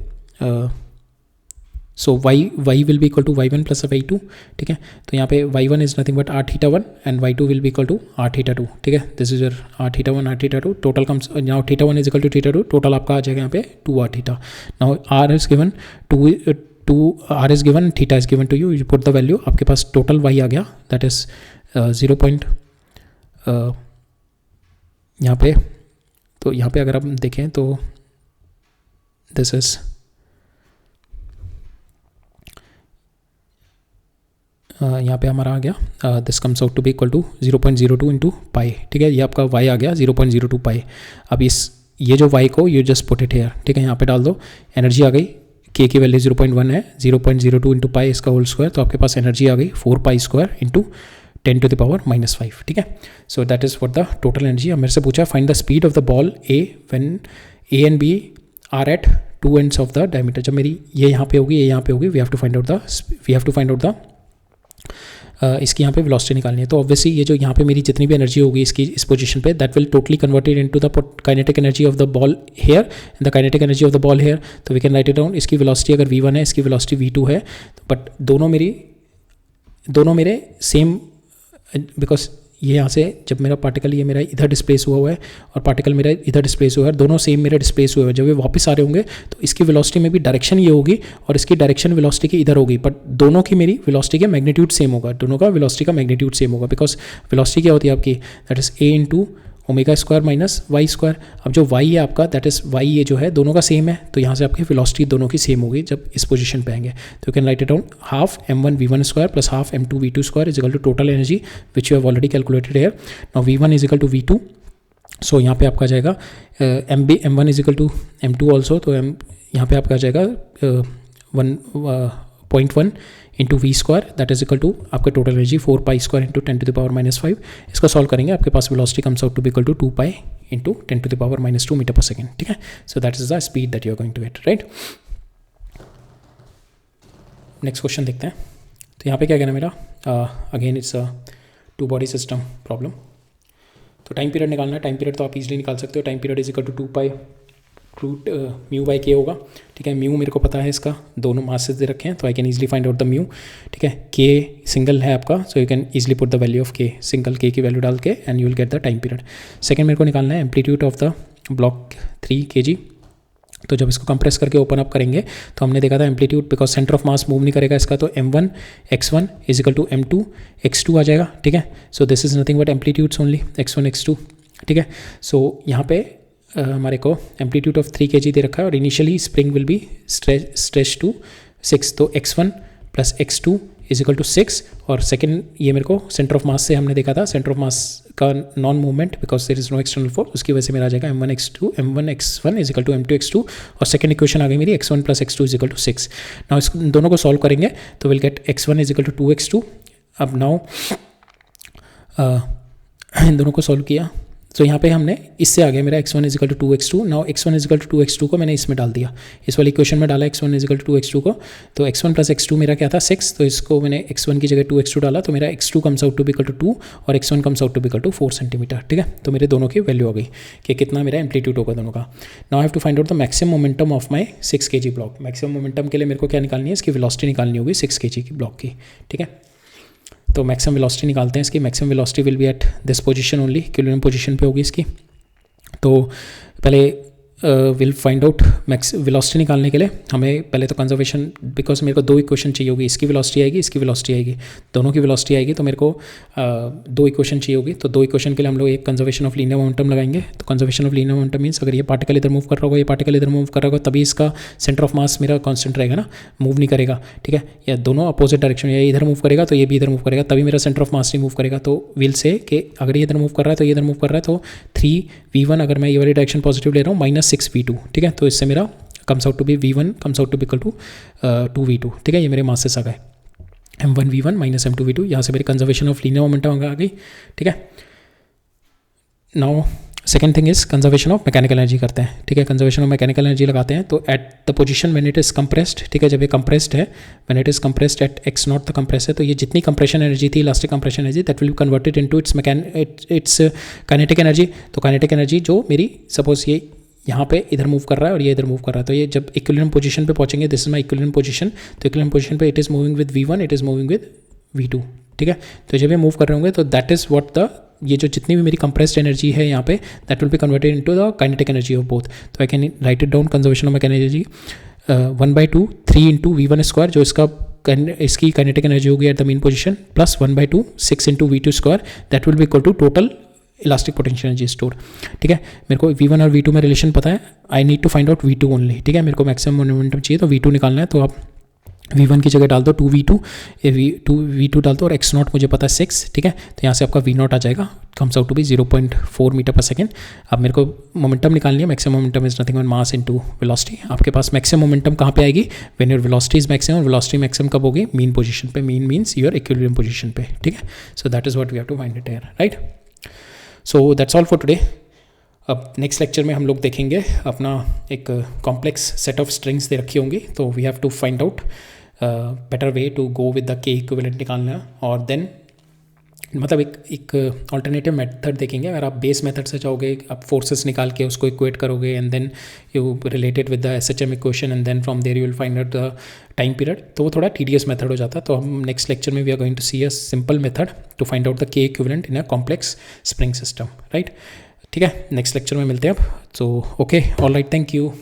so y will be equal to y1 plus y2, ठीक है। तो यहाँ पे y1 is nothing but r theta 1 and y2 will be equal to r theta 2, ठीक है। This is your r theta 1 r theta 2, total comes now theta 1 is equal to theta 2, total आपका आ जाएगा यहाँ पे 2r theta. Now r is given 2 r is given, theta is given to you, you put the value, आपके पास टोटल y आ गया, दैट इज 0. यहाँ पे, तो यहाँ पे अगर आप देखें तो दिस इज यहाँ पे हमारा आ गया, this comes out to be equal to 0.02 into pi, ठीक है। ये आपका y आ गया 0.02 पाई। अब ये जो y को you just put it here, ठीक है, यहाँ पे डाल दो, एनर्जी आ गई, k की वैल्यू 0.1 है, 0.02 इंटू पाई इसका होल स्क्वायर, तो आपके पास एनर्जी आ गई 4 पाई स्क्वायर इंटू 10⁻⁻5, ठीक है। So that is for the total energy. अब मेरे से पूछा find the speed of the ball A when A and B are at 2 ends of the diameter. जब मेरी ये यहाँ पे होगी, ये यहाँ पे होगी, we have to find out the इसकी यहाँ पे वेलोसिटी निकालनी है। तो ऑब्वियसली ये जो यहाँ पे मेरी जितनी भी एनर्जी होगी इसकी इस पोजीशन पे, that will totally converted into the kinetic energy of the ball here and the kinetic energy of the ball here. तो we can write it down, इसकी वेलोसिटी अगर v1 है, इसकी वेलोसिटी v2 है, बट दोनों मेरे सेम, बिकॉज ये यहाँ से जब मेरा पार्टिकल ये मेरा इधर डिस्प्लेस हुआ है और पार्टिकल मेरा इधर डिस्प्लेस हुआ है, दोनों सेम मेरे डिस्प्लेस हुए हैं, जब ये वापस आ रहे होंगे तो इसकी वेलोसिटी में भी डायरेक्शन ये होगी और इसकी डायरेक्शन वेलोसिटी की इधर होगी, बट दोनों की मेरी वेलोसिटी का मैग्नीट्यूड सेम होगा, दोनों का वेलोसिटी का मैग्नीट्यूड सेम होगा, बिकॉज वेलोसिटी क्या होती है आपकी, that is a into omega square minus y square. अब जो y है आपका, दैट इज y ये जो है दोनों का सेम है, तो यहाँ से आपकी वेलोसिटी दोनों की सेम होगी जब इस पोजीशन पे आएंगे। तो you can write it down, half m1 v1 square plus half m2 v2 square is equal to total energy which you have already calculated here. Now v1 is equal to v2, so यहाँ पे आपका जाएगा m1 is equal to m2 also, तो यहाँ पे आपका जाएगा 1.1 into v square, that is equal to आपका total energy 4 pi square into 10⁻⁻5। इसका सॉल्व करेंगे, आपके पास velocity comes out to be equal to 2 pi into 10⁻⁻2 metre पर सेकेंड, ठीक है। So that is the speed that you are going to get, right. Next question देखते हैं। तो यहाँ पे क्या कहना मेरा, again it's a 2 body system problem. तो टाइम पीरियड निकालना है, टाइम पीरियड तो आप इजीली निकाल सकते हो, time period is equal to 2 pi root mu by k होगा, ठीक है। म्यू मेरे को पता है, इसका दोनों मासेस दे रखे हैं, तो I can easily find out the mu, ठीक है। के सिंगल है आपका, सो you can easily put the value of के, सिंगल के की वैल्यू डाल के and you will get the time period. Second मेरे को निकालना है amplitude of the block 3 kg। तो जब इसको कंप्रेस करके ओपन अप करेंगे तो हमने देखा था amplitude, because centre of mass move नहीं करेगा इसका, तो m1 x1 is equal to m2 x2 आ जाएगा, ठीक है। So this is nothing but amplitudes only x1 x2, ठीक है। सो यहाँ पे हमारे को एम्पलीट्यूड ऑफ 3 kg दे रखा है और initially spring will be stretch to 6, तो x1 plus x2 is equal to 6, और सेकंड ये मेरे को सेंटर ऑफ मास से हमने देखा था, सेंटर ऑफ मास का non movement because there is no external force, उसकी वजह से मेरा आ जाएगा m1 x1 is equal to m2 x2, और सेकंड इक्वेशन आ गई मेरी x1 plus x2 is equal to 6। Now इस दोनों को सॉल्व करेंगे तो will get x1 is equal to 2x2। अब नाउ इन दोनों को सॉल्व किया तो यहाँ पे हमने इससे आ गया मेरा x1 is equal to 2x2। Now x1 is equal to 2x2 को मैंने इसमें डाल दिया, इस वाली इक्वेशन में डाला x1 is equal to 2x2 को, तो x1 प्लस x2 मेरा क्या था 6, तो इसको मैंने x1 की जगह 2x2 डाला, तो मेरा x2 comes out to be equal to 2 और x1 comes out to be equal to 4 centimetre, ठीक है। तो मेरे दोनों की वैल्यू आ गई कि कितना मेरा एम्पलीट्यूड होगा दोनों का। Now I have to find out the maximum momentum of my 6 kg block. Maximum momentum के लिए मेरे को क्या निकालनी है, इसकी वेलोसिटी निकालनी होगी 6 kg की ब्लॉक की, ठीक है। तो मैक्सिमम वेलोसिटी निकालते हैं इसकी। Maximum velocity will B at this position only, equilibrium position पे होगी इसकी। तो पहले will find out max velocity निकालने के लिए हमें पहले तो कंजर्वेशन, बिकॉज मेरे को दो इक्वेशन चाहिए होगी, इसकी वेलोसिटी आएगी, इसकी वेलोसिटी आएगी, दोनों की वेलोसिटी आएगी, तो मेरे को दो इक्वेशन चाहिए होगी। तो दो इक्वेशन के लिए हम लोग एक कंजर्वेशन ऑफ लीनियर मोमेंटम लगाएंगे। तो conservation of linear momentum means अगर ये पार्टिकल इधर मूव कर रहा होगा, ये पार्टिकल इधर मूव कर रहा होगा, तभी इसका सेंटर ऑफ मास मेरा कांस्टेंट रहेगा ना, मूव नहीं करेगा, ठीक है। या दोनों अपोजिट डायरेक्शन, या इधर मूव करेगा तो ये भी इधर मूव करेगा, तभी मेरा सेंटर ऑफ मास नहीं मूव करेगा। तो विल से कि अगर ये इधर मूव कर रहा है तो ये इधर मूव कर रहा है, तो 3v1 अगर मैं ये वाली डायरेक्शन पॉजिटिव ले रहा हूँ माइनस 6v2, ठीक है। तो इससे मेरा comes out to be v1 comes out to be equal to 2v2, ठीक है। ये मेरे मासेस आ गए m1v1 माइनस m2v2। यहाँ से मेरी कंजर्वेशन ऑफ लीनियर मोमेंटम आ गई, ठीक है। Now second thing is conservation of mechanical energy करते हैं, ठीक है। कंजर्वेशन ऑफ मैकेनिकल एनर्जी लगाते हैं तो at the position when it is compressed, ठीक है, जब ये कंप्रेस्ड है, when it is compressed at x not the compress है, तो ये जितनी कंप्रेशन एनर्जी थी, elastic compression energy, that will be converted into its kinetic energy. तो काइनेटिक एनर्जी जो मेरी सपोज ये यहाँ पे इधर मूव कर रहा है और ये इधर मूव कर रहा है, तो ये जब इक्विलिब्रियम पोजीशन पे पहुंचेंगे, this is my equilibrium position, तो इक्विलिब्रियम पोजीशन पे it is moving with v1, it is moving with v2, ठीक है। तो जब ये मूव कर रहे होंगे तो दैट इज व्हाट द, ये जो जितनी भी मेरी कंप्रेस्ड एनर्जी है यहाँ पे, that will be converted into the kinetic energy of both. तो I can write it down, conservation of mechanical energy 1/2 3 into v1 square, जो इसकी काइनेटिक एनर्जी होगी at the mean position, plus 1/2 6 into v2 square, that will be equal to total elastic potential energy store, ठीक है। मेरे को v1 और v2 में रिलेशन पता है, I need to find out v2 only, ठीक है। मेरे को मैक्सिमम मोमेंटम चाहिए तो v2 निकालना है, तो आप v1 की जगह डाल दो 2v2, v2 डाल दो और x नॉट मुझे पता है 6, ठीक है। तो यहाँ से आपका v नॉट आ जाएगा, comes out to be 0.4 metre पर सेकेंड। अब मेरे को मोमेंटम निकालनी है, maximum momentum is nothing but mass into velocity. आपके पास मैक्सिमम मोमेंटम कहाँ पे आएगी, when your velocity is maximum, velocity maximum कब होगी, मीन पोजीशन पे, mean means your equilibrium position पे, ठीक है। So that is what we have to find it here, right. So that's all for today. अब नेक्स्ट लेक्चर में हम लोग देखेंगे अपना एक कॉम्प्लेक्स सेट ऑफ स्ट्रिंग्स दे रखी होंगी, तो we have to find out better way to go with the के इक्विवेलेंट निकालना, और देन मतलब एक ऑल्टरनेटिव मेथड देखेंगे। अगर आप बेस मेथड से चाहोगे, आप फोर्सेस निकाल के उसको इक्वेट करोगे and then you related with the SHM equation and then from there you will find out the time period, तो वो थोड़ा टीडियस मेथड हो जाता है। तो हम नेक्स्ट लेक्चर में we are going to see a simple method to find out the के equivalent in a complex spring system, right. ठीक है, नेक्स्ट लेक्चर में मिलते हैं अब। So okay, all right, thank you.